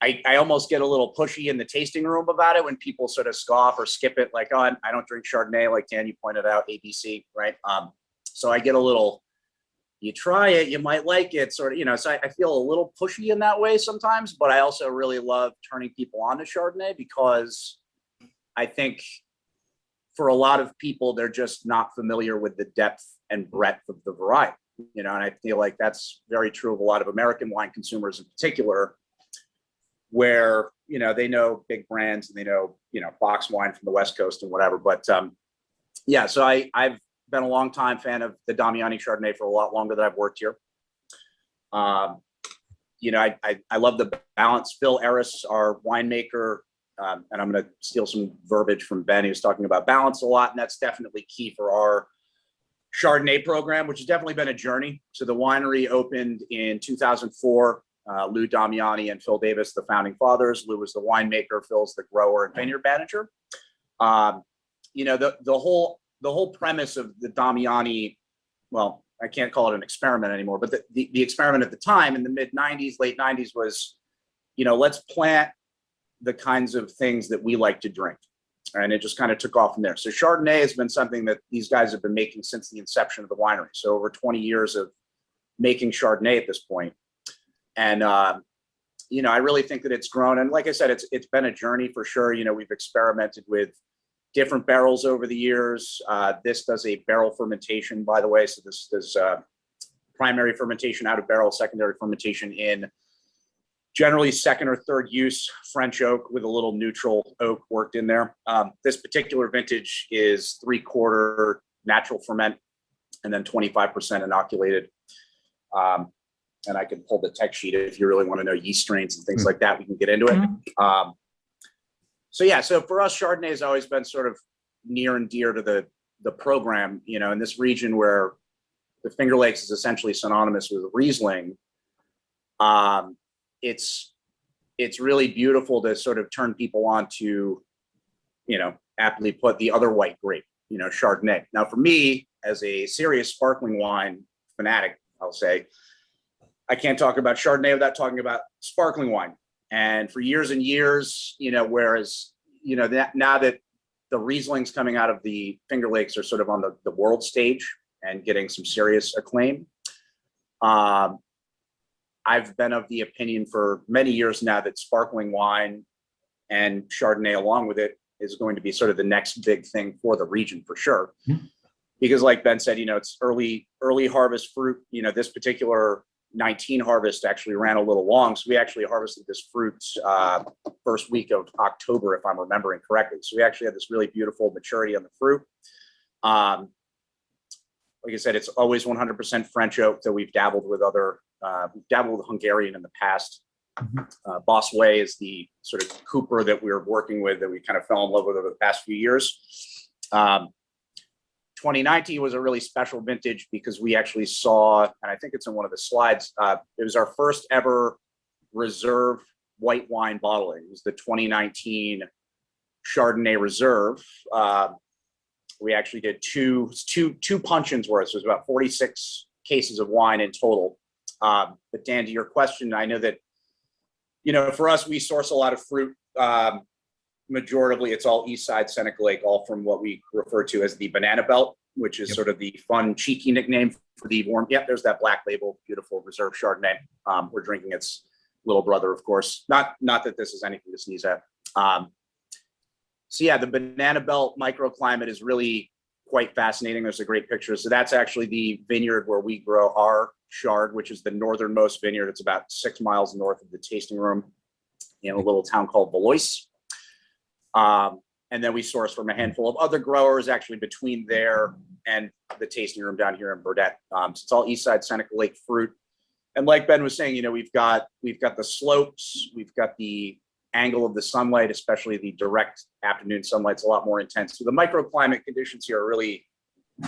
I almost get a little pushy in the tasting room about it when people sort of scoff or skip it, like, oh, I don't drink Chardonnay, like Dan, you pointed out, ABC, right? So I get a little, you try it, you might like it, sort of, so I feel a little pushy in that way sometimes, but I also really love turning people on to Chardonnay because I think for a lot of people, they're just not familiar with the depth and breadth of the variety, and I feel like that's very true of a lot of American wine consumers in particular, where, they know big brands and they know, box wine from the West Coast and whatever. But so I've been a long time fan of the Damiani Chardonnay for a lot longer than I've worked here. You know, I love the balance. Phil Eris, our winemaker, and I'm going to steal some verbiage from Ben. He was talking about balance a lot, and that's definitely key for our Chardonnay program, which has definitely been a journey. So the winery opened in 2004. Lou Damiani and Phil Davis, the founding fathers. Lou was the winemaker, Phil's the grower and vineyard manager. You know, the whole premise of the Damiani, well, I can't call it an experiment anymore, but the experiment at the time in the mid 90s, late 90s was, you know, let's plant the kinds of things that we like to drink. And it just kind of took off from there. So Chardonnay has been something that these guys have been making since the inception of the winery. So over 20 years of making Chardonnay at this point. And, you know, I really think that it's grown. And like I said, it's been a journey for sure. You know, we've experimented with different barrels over the years. This does a barrel fermentation, by the way. So this does primary fermentation out of barrel, secondary fermentation in generally second or third use French oak with a little neutral oak worked in there. This particular vintage is 3/4 natural ferment and then 25% inoculated. And I can pull the tech sheet if you really want to know yeast strains and things like that. We can get into it. So yeah, so for us, Chardonnay has always been sort of near and dear to the program. You know, in this region where the Finger Lakes is essentially synonymous with Riesling, it's really beautiful to sort of turn people on to, you know, aptly put, the other white grape, you know, Chardonnay. Now, for me, as a serious sparkling wine fanatic, I'll say, I can't talk about Chardonnay without talking about sparkling wine. And for years and years, you know, whereas, you know, now that the Rieslings coming out of the Finger Lakes are sort of on the world stage and getting some serious acclaim, I've been of the opinion for many years now that sparkling wine and Chardonnay along with it is going to be sort of the next big thing for the region for sure. Because like Ben said, you know, it's early harvest fruit. You know, this particular 19 harvest actually ran a little long. So we actually harvested this fruit first week of October, if I'm remembering correctly. So we actually had this really beautiful maturity on the fruit. Like I said, it's always 100% French oak, that we've dabbled with other, we've dabbled with Hungarian in the past. Bosway is the sort of Cooper that we were working with that we kind of fell in love with over the past few years. 2019 was a really special vintage because we actually saw, and I think it's in one of the slides, it was our first ever reserve white wine bottling. It was the 2019 Chardonnay Reserve. We actually did two puncheons worth. So it was about 46 cases of wine in total. But Dan, to your question, I know that, you know, for us, we source a lot of fruit. Majoritively, it's all east side Seneca Lake, all from what we refer to as the banana belt, which is sort of the fun, cheeky nickname for the warm. Yep, there's that black label, beautiful reserve Chardonnay. We're drinking its little brother, of course. Not that this is anything to sneeze at. So yeah, the banana belt microclimate is really quite fascinating. There's a great picture. So that's actually the vineyard where we grow our Chard, which is the northernmost vineyard. It's about 6 miles north of the tasting room in a little town called Valois. And then we source from a handful of other growers actually between there and the tasting room down here in Burdett. So it's all east side Seneca Lake fruit. And like Ben was saying, you know, we've got the slopes, we've got the angle of the sunlight, especially the direct afternoon sunlight's a lot more intense. So the microclimate conditions here are really,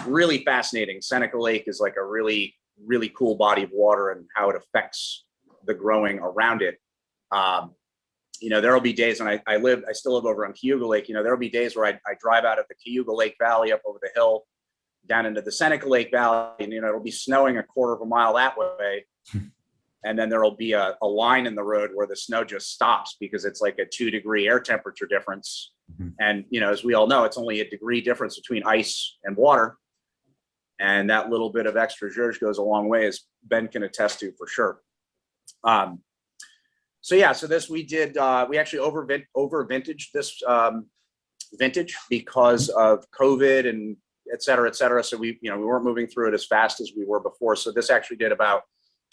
really fascinating. Seneca Lake is like a really, really cool body of water and how it affects the growing around it. You know, there'll be days, and I still live over on Cayuga Lake. You know, there'll be days where I drive out of the Cayuga Lake Valley up over the hill down into the Seneca Lake Valley, and, you know, it'll be snowing a quarter of a mile that way. And then there'll be a line in the road where the snow just stops because it's like a 2-degree air temperature difference. And, you know, as we all know, it's only a degree difference between ice and water. And that little bit of extra zhuzh goes a long way, as Ben can attest to for sure. So yeah, so this we actually over vintaged this vintage because of COVID and et cetera, et cetera. So we weren't moving through it as fast as we were before. So this actually did about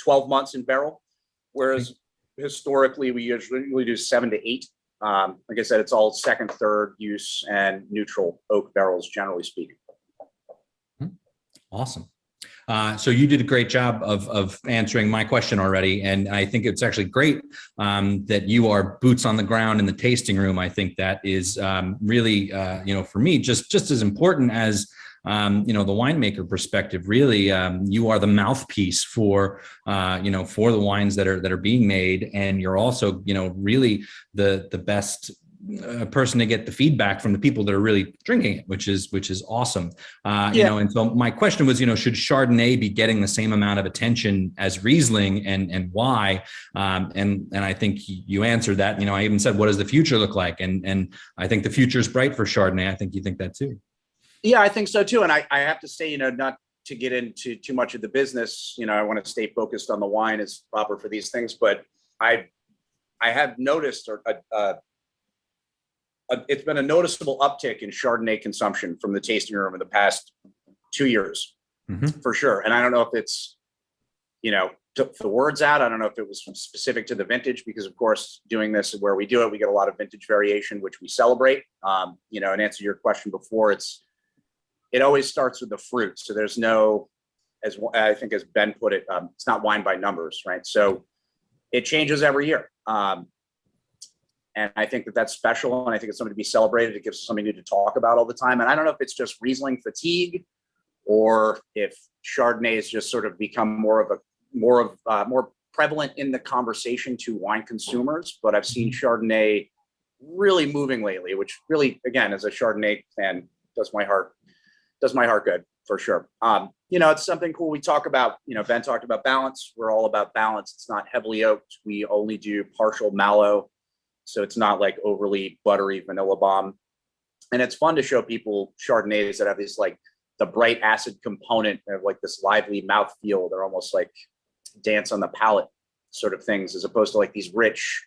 12 months in barrel, whereas historically we usually do 7 to 8. Like I said, it's all second, third use and neutral oak barrels, generally speaking. Awesome. So you did a great job of answering my question already. And I think it's actually great that you are boots on the ground in the tasting room. I think that is really, for me, just as important as, the winemaker perspective. Really, you are the mouthpiece for, for the wines that are being made. And you're also, really the best person to get the feedback from the people that are really drinking it, which is awesome. And so my question was, should Chardonnay be getting the same amount of attention as Riesling, and why? And I think you answered that. I even said, what does the future look like? And I think the future is bright for Chardonnay. I think you think that too. Yeah, I think so too. And I have to say, not to get into too much of the business, I want to stay focused on the wine as proper for these things, but I have noticed it's been a noticeable uptick in Chardonnay consumption from the tasting room in the past 2 years, for sure. And I don't know if it's, took the words out. I don't know if it was specific to the vintage, because of course, doing this where we do it, we get a lot of vintage variation, which we celebrate. And answer your question before, it always starts with the fruit. So there's no, as I think as Ben put it, it's not wine by numbers, right? So it changes every year. And I think that's special, and I think it's something to be celebrated. It gives us something new to talk about all the time. And I don't know if it's just Riesling fatigue, or if Chardonnay has just sort of become more prevalent in the conversation to wine consumers. But I've seen Chardonnay really moving lately, which really, again, as a Chardonnay fan, does my heart good, for sure. It's something cool. We talk about, Ben talked about balance. We're all about balance. It's not heavily oaked. We only do partial mallow. So it's not like overly buttery vanilla bomb. And it's fun to show people Chardonnays that have this, like, the bright acid component of like this lively mouthfeel. They're almost like dance on the palate sort of things, as opposed to like these rich,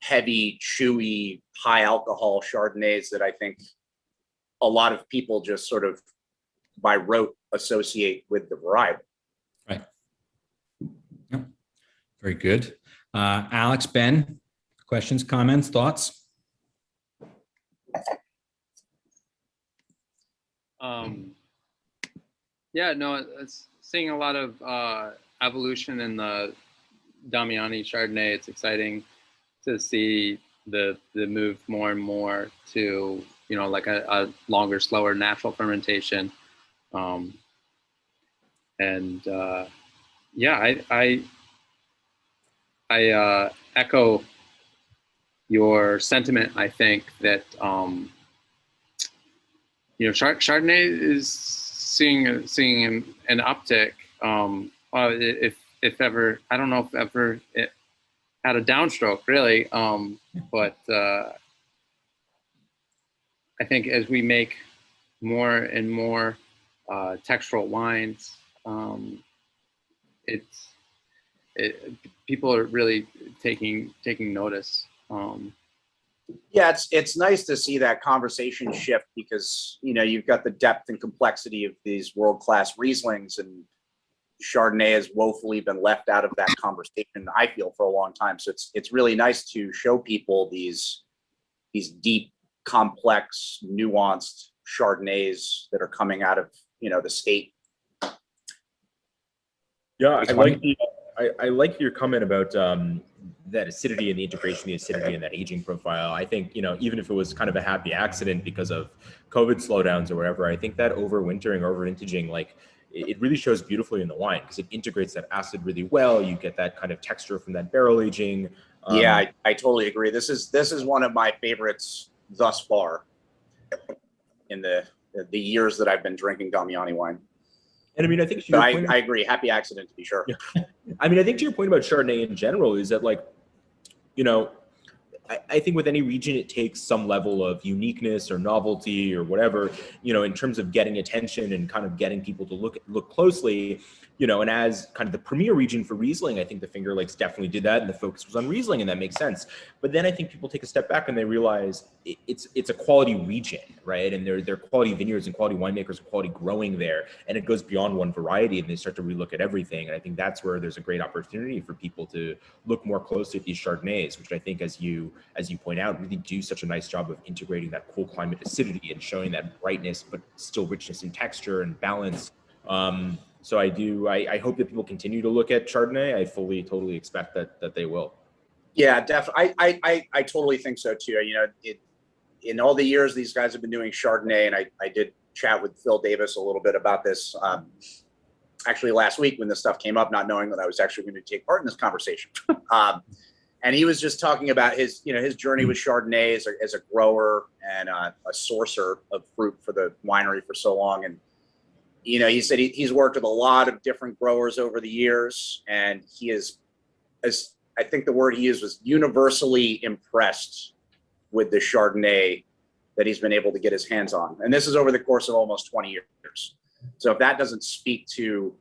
heavy, chewy, high alcohol Chardonnays that I think a lot of people just sort of by rote associate with the variety. Right. Yep. Very good. Alex, Ben, questions, comments, thoughts? It's seeing a lot of evolution in the Damiani Chardonnay. It's exciting to see the move more and more to, like a longer, slower natural fermentation. I echo your sentiment. I think that Chardonnay is seeing an uptick. If ever, I don't know if ever it had a downstroke, really. But I think as we make more and more textural wines, people are really taking notice. Yeah, it's nice to see that conversation shift, because you've got the depth and complexity of these world-class Rieslings, and Chardonnay has woefully been left out of that conversation, I feel, for a long time. So it's really nice to show people these deep, complex, nuanced Chardonnays that are coming out of the state. Yeah, I like your comment about that acidity and the integration of the acidity and that aging profile. I think, even if it was kind of a happy accident because of COVID slowdowns or whatever, I think that overwintering, over-vintaging, like, it really shows beautifully in the wine, because it integrates that acid really well. You get that kind of texture from that barrel aging. Yeah, I totally agree. This is one of my favorites thus far in the years that I've been drinking Damiani wine. And I mean, I think I agree. Happy accident, to be sure. Yeah. I mean, I think to your point about Chardonnay in general is that, like, I think with any region, it takes some level of uniqueness or novelty or whatever, in terms of getting attention and kind of getting people to look closely, and as kind of the premier region for Riesling, I think the Finger Lakes definitely did that, and the focus was on Riesling, and that makes sense. But then I think people take a step back and they realize it's a quality region, right? And they're quality vineyards and quality winemakers and quality growing there, and it goes beyond one variety, and they start to relook at everything. And I think that's where there's a great opportunity for people to look more closely at these Chardonnays, which I think, as you point out, really do such a nice job of integrating that cool climate acidity and showing that brightness, but still richness and texture and balance. So I hope that people continue to look at Chardonnay. I totally expect that they will. Yeah, definitely. I totally think so too. You know, in all the years these guys have been doing Chardonnay, and I did chat with Phil Davis a little bit about this actually last week when this stuff came up, not knowing that I was actually going to take part in this conversation. And he was just talking about his journey with Chardonnay as a grower and a sourcer of fruit for the winery for so long. And he said he's worked with a lot of different growers over the years, and he is, as I think the word he used was, universally impressed with the Chardonnay that he's been able to get his hands on. And this is over the course of almost 20 years. So if that doesn't speak to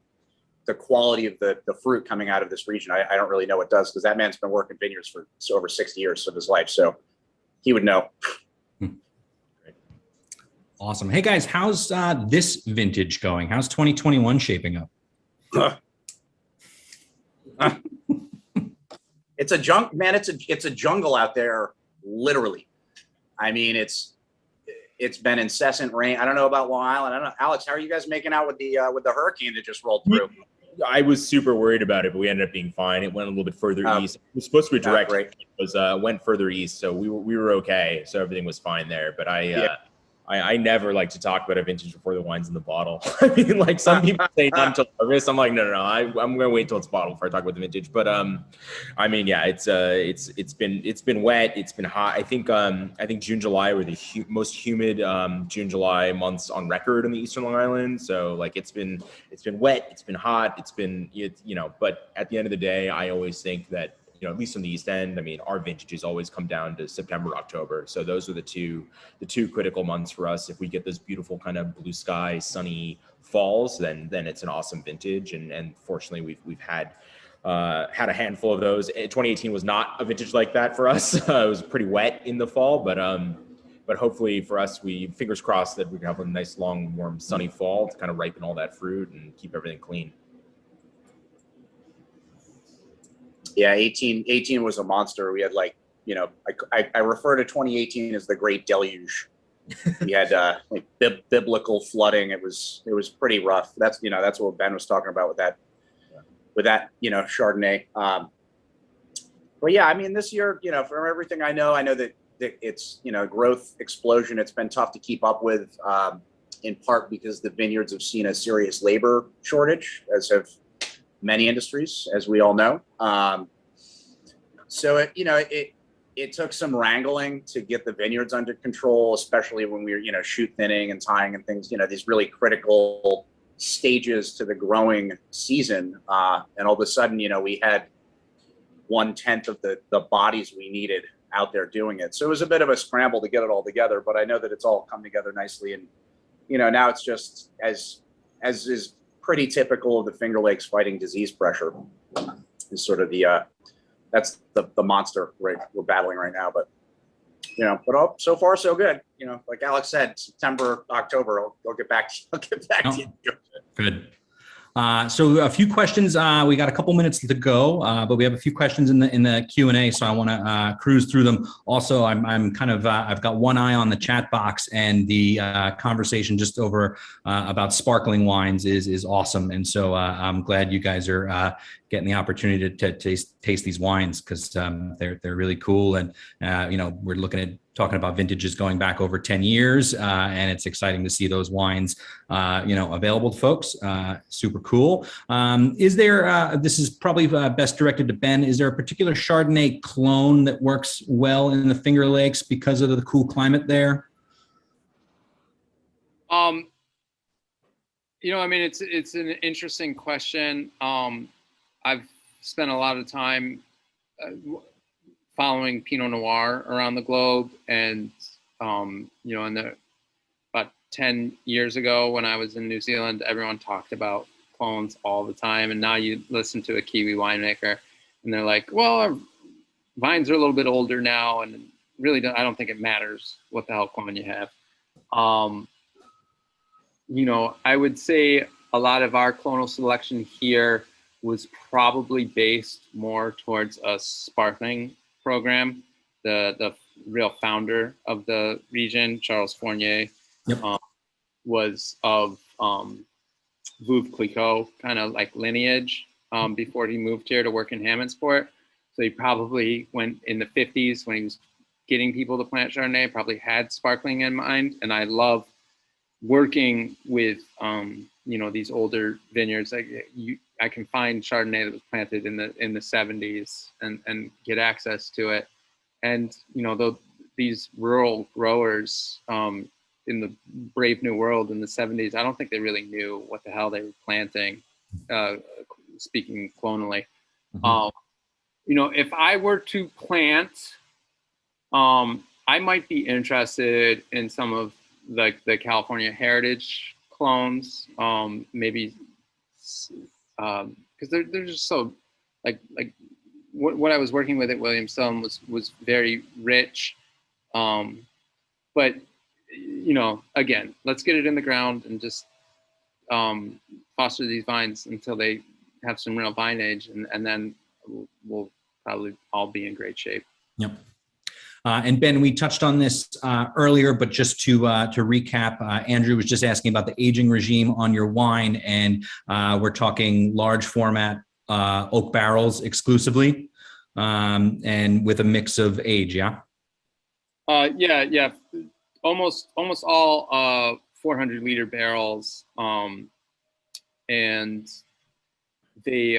the quality of the fruit coming out of this region, I don't really know what does, because that man's been working vineyards for over 60 years of his life. So he would know. Awesome. Hey guys, how's this vintage going? How's 2021 shaping up? It's a jungle out there, literally. I mean, it's been incessant rain. I don't know about Long Island. I don't know, Alex, how are you guys making out with the hurricane that just rolled through? I was super worried about it, but we ended up being fine. It went a little bit further east. It was supposed to be direct. It went further east, so we were okay. So everything was fine there. But I never like to talk about a vintage before the wine's in the bottle. I mean, like some people say not until harvest. I'm like, no. I'm going to wait till it's bottled before I talk about the vintage. But I mean, yeah, it's been wet. It's been hot. I think June, July were the most humid June, July months on record in the Eastern Long Island. So like it's been wet. It's been hot. But at the end of the day, I always think that, at least on the East End, I mean, our vintages always come down to September, October. So those are the two critical months for us. If we get those beautiful kind of blue sky, sunny falls, then it's an awesome vintage. And fortunately, we've had a handful of those. 2018 was not a vintage like that for us. It was pretty wet in the fall, but hopefully for us, fingers crossed that we can have a nice, long, warm, sunny fall to kind of ripen all that fruit and keep everything clean. Yeah, 18 was a monster. We had I refer to 2018 as the Great Deluge. We had biblical flooding. It was pretty rough. That's what Ben was talking about with that Chardonnay. But yeah, I mean, this year, from everything I know that it's growth explosion. It's been tough to keep up with, in part because the vineyards have seen a serious labor shortage, as have many industries, as we all know. So it took some wrangling to get the vineyards under control, especially when we were, shoot thinning and tying and things, these really critical stages to the growing season. And all of a sudden, we had 1/10 of the bodies we needed out there doing it. So it was a bit of a scramble to get it all together, but I know that it's all come together nicely. And, now it's just as is pretty typical of the Finger Lakes fighting disease pressure is sort of that's the monster we're battling right now. But so far so good. Like Alex said, September, October, I'll get back to you. Good. So a few questions. We got a couple minutes to go, but we have a few questions in the Q&A, so I want to cruise through them. Also, I'm kind of I've got one eye on the chat box, and the conversation just over about sparkling wines is awesome, and so I'm glad you guys are getting the opportunity to taste these wines, because they're really cool, and we're talking about vintages going back over 10 years, and it's exciting to see those wines, available to folks. Super cool. Is there, this is probably best directed to Ben, is there a particular Chardonnay clone that works well in the Finger Lakes because of the cool climate there? I mean, it's an interesting question. I've spent a lot of time following Pinot Noir around the globe, and about 10 years ago when I was in New Zealand, everyone talked about clones all the time, and now you listen to a Kiwi winemaker and they're like, well, our vines are a little bit older now, and really I don't think it matters what the hell clone you have. I would say a lot of our clonal selection here was probably based more towards a sparkling program. The real founder of the region, Charles Fournier, Yep. was of Veuve Clicquot kind of like lineage before he moved here to work in Hammondsport. So he probably went in the 50s when he was getting people to plant Chardonnay, probably had sparkling in mind. And I love working with, these older vineyards. I can find Chardonnay that was planted in the 70s and get access to it. And, these rural growers in the brave new world in the 70s, I don't think they really knew what the hell they were planting, speaking clonally. If I were to plant, I might be interested in some of the California heritage clones, maybe because they're just so like what I was working with at Williamstone was very rich, but again, let's get it in the ground and just foster these vines until they have some real vine age, and then we'll probably all be in great shape. Yep. And Ben, we touched on this earlier, but just to recap, Andrew was just asking about the aging regime on your wine, and we're talking large format oak barrels exclusively, and with a mix of age. Yeah. Yeah. Almost all 400-liter barrels, and they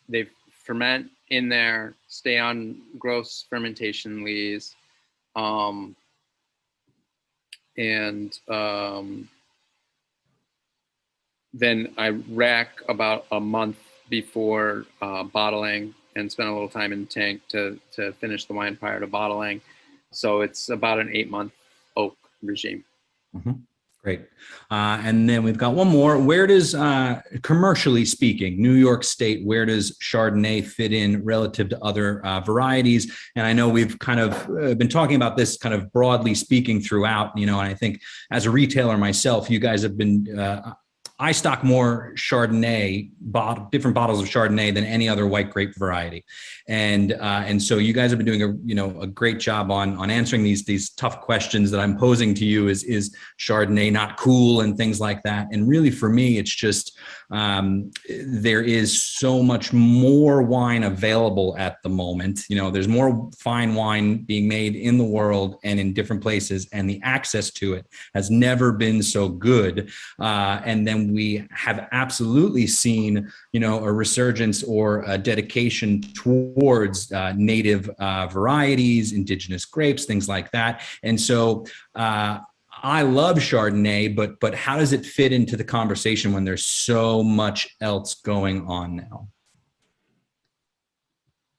they ferment in there, stay on gross fermentation lees, and then I rack about a month before bottling and spend a little time in the tank to finish the wine prior to bottling. So it's about an 8-month oak regime. Mm-hmm. Great. And then we've got one more. Where does, commercially speaking, New York State, where does Chardonnay fit in relative to other varieties? And I know we've kind of been talking about this kind of broadly speaking throughout, and I think as a retailer myself, you guys have been, I stock more Chardonnay, different bottles of Chardonnay than any other white grape variety, and so you guys have been doing a great job on answering these tough questions that I'm posing to you. Is Chardonnay not cool and things like that? And really, for me, it's just there is so much more wine available at the moment. There's more fine wine being made in the world and in different places, and the access to it has never been so good. And then we have absolutely seen, a resurgence or a dedication towards native varieties, indigenous grapes, things like that. And so I love Chardonnay, but how does it fit into the conversation when there's so much else going on now?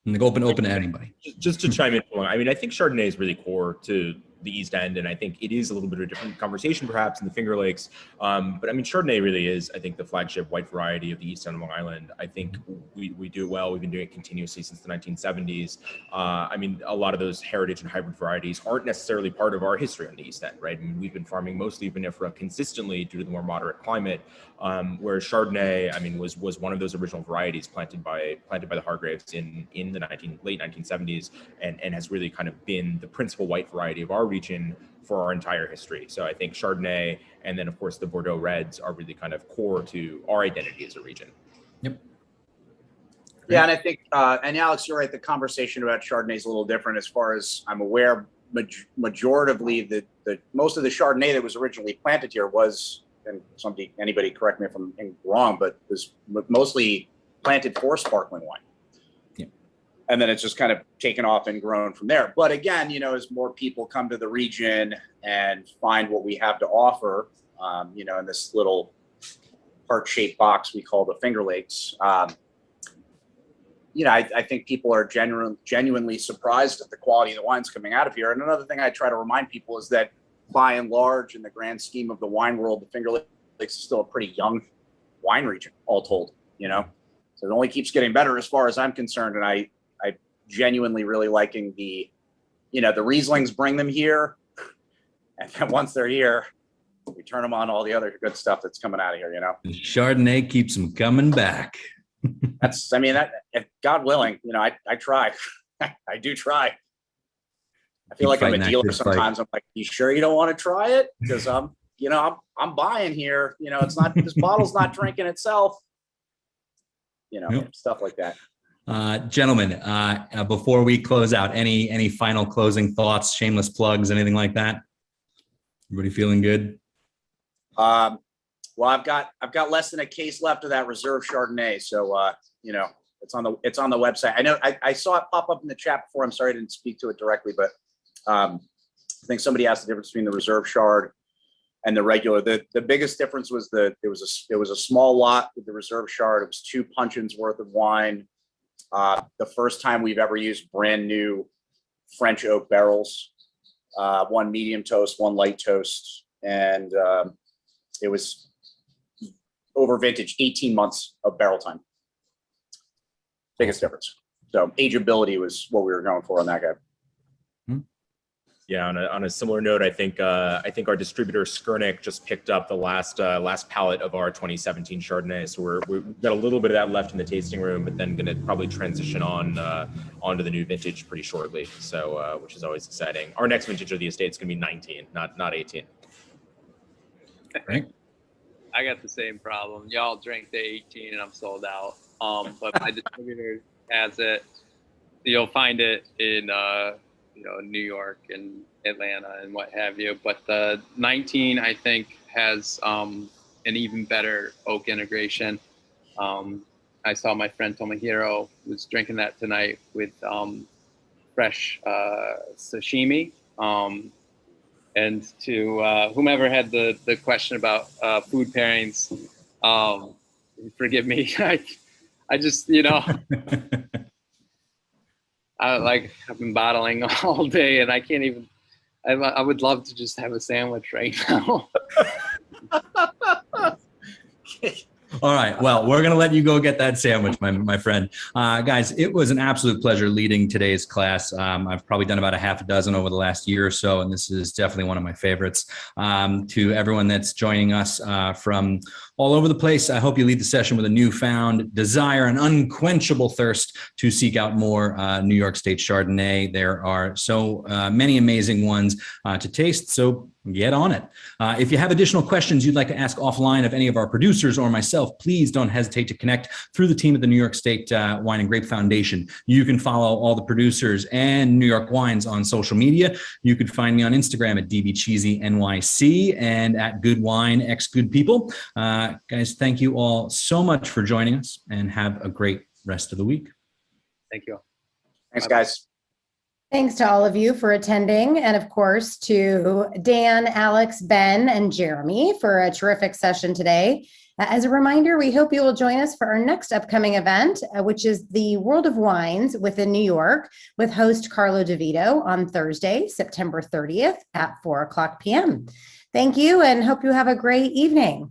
And open to anybody. Just to chime in, I think Chardonnay is really core to the East End, and I think it is a little bit of a different conversation perhaps in the Finger Lakes. But Chardonnay really is, I think, the flagship white variety of the East End of Long Island. I think we do it well. We've been doing it continuously since the 1970s. A lot of those heritage and hybrid varieties aren't necessarily part of our history on the East End, right? We've been farming mostly vinifera consistently due to the more moderate climate, whereas Chardonnay, was one of those original varieties planted by the Hargraves in the late 1970s, and has really kind of been the principal white variety of our region for our entire history. So I think Chardonnay, and then of course the Bordeaux Reds, are really kind of core to our identity as a region. Yep. Yeah, and I think, and Alex, you're right, the conversation about Chardonnay is a little different. As far as I'm aware, majoritively, the most of the Chardonnay that was originally planted here was, and anybody correct me if I'm wrong, but was mostly planted for sparkling wine. And then it's just kind of taken off and grown from there. But again, as more people come to the region and find what we have to offer, in this little heart-shaped box we call the Finger Lakes, I think people are genuinely surprised at the quality of the wines coming out of here. And another thing I try to remind people is that, by and large, in the grand scheme of the wine world, the Finger Lakes is still a pretty young wine region, all told. So it only keeps getting better as far as I'm concerned. And I genuinely really liking the Rieslings bring them here. And then once they're here, we turn them on all the other good stuff that's coming out of here, And Chardonnay keeps them coming back. That's, if God willing, I try. I do try. I feel like I'm a dealer sometimes. I'm like, you sure you don't want to try it? Because I'm buying here. It's not, this bottle's not drinking itself. Yep. Stuff like that. Gentlemen, before we close out, any final closing thoughts, shameless plugs, anything like that? Everybody feeling good? Well, I've got less than a case left of that Reserve Chardonnay, so it's on the website. I know I saw it pop up in the chat before. I'm sorry I didn't speak to it directly, but I think somebody asked the difference between the Reserve Chard and the regular. The biggest difference was it was a small lot with the Reserve Chard. It was 2 puncheons worth of wine. The first time we've ever used brand new French oak barrels, 1 medium toast, 1 light toast, and it was over vintage, 18 months of barrel time. Biggest difference. So ageability was what we were going for on that guy. Yeah, on a similar note, I think our distributor Skurnik just picked up the last pallet of our 2017 Chardonnay. So we've got a little bit of that left in the tasting room, but then going to probably transition onto the new vintage pretty shortly. So which is always exciting. Our next vintage of the estate is going to be 19, not 18. Right. I got the same problem. Y'all drank the 18 and I'm sold out. But my distributor has it. You'll find it in New York and Atlanta and what have you. But the 19, I think, has an even better oak integration. I saw my friend Tomohiro was drinking that tonight with fresh sashimi. And to whomever had the question about food pairings, forgive me. I just, I've been bottling all day and I can't even, I would love to just have a sandwich right now. All right. Well, we're going to let you go get that sandwich, my friend. Guys, it was an absolute pleasure leading today's class. I've probably done about a half a dozen over the last year or so, and this is definitely one of my favorites. To everyone that's joining us from all over the place, I hope you leave the session with a newfound desire and unquenchable thirst to seek out more New York State Chardonnay. There are so many amazing ones to taste, so get on it. If you have additional questions you'd like to ask offline of any of our producers or myself, please don't hesitate to connect through the team at the New York State Wine and Grape Foundation. You can follow all the producers and New York Wines on social media. You could find me on Instagram at dbcheesynyc and at goodwinexgoodpeople. Guys, thank you all so much for joining us and have a great rest of the week. Thank you. Thanks, guys. Thanks to all of you for attending, and of course to Dan, Alex, Ben, and Jeremy for a terrific session today. As a reminder, we hope you will join us for our next upcoming event, which is the World of Wines within New York with host Carlo DeVito on Thursday, September 30th at 4:00 p.m. Thank you and hope you have a great evening.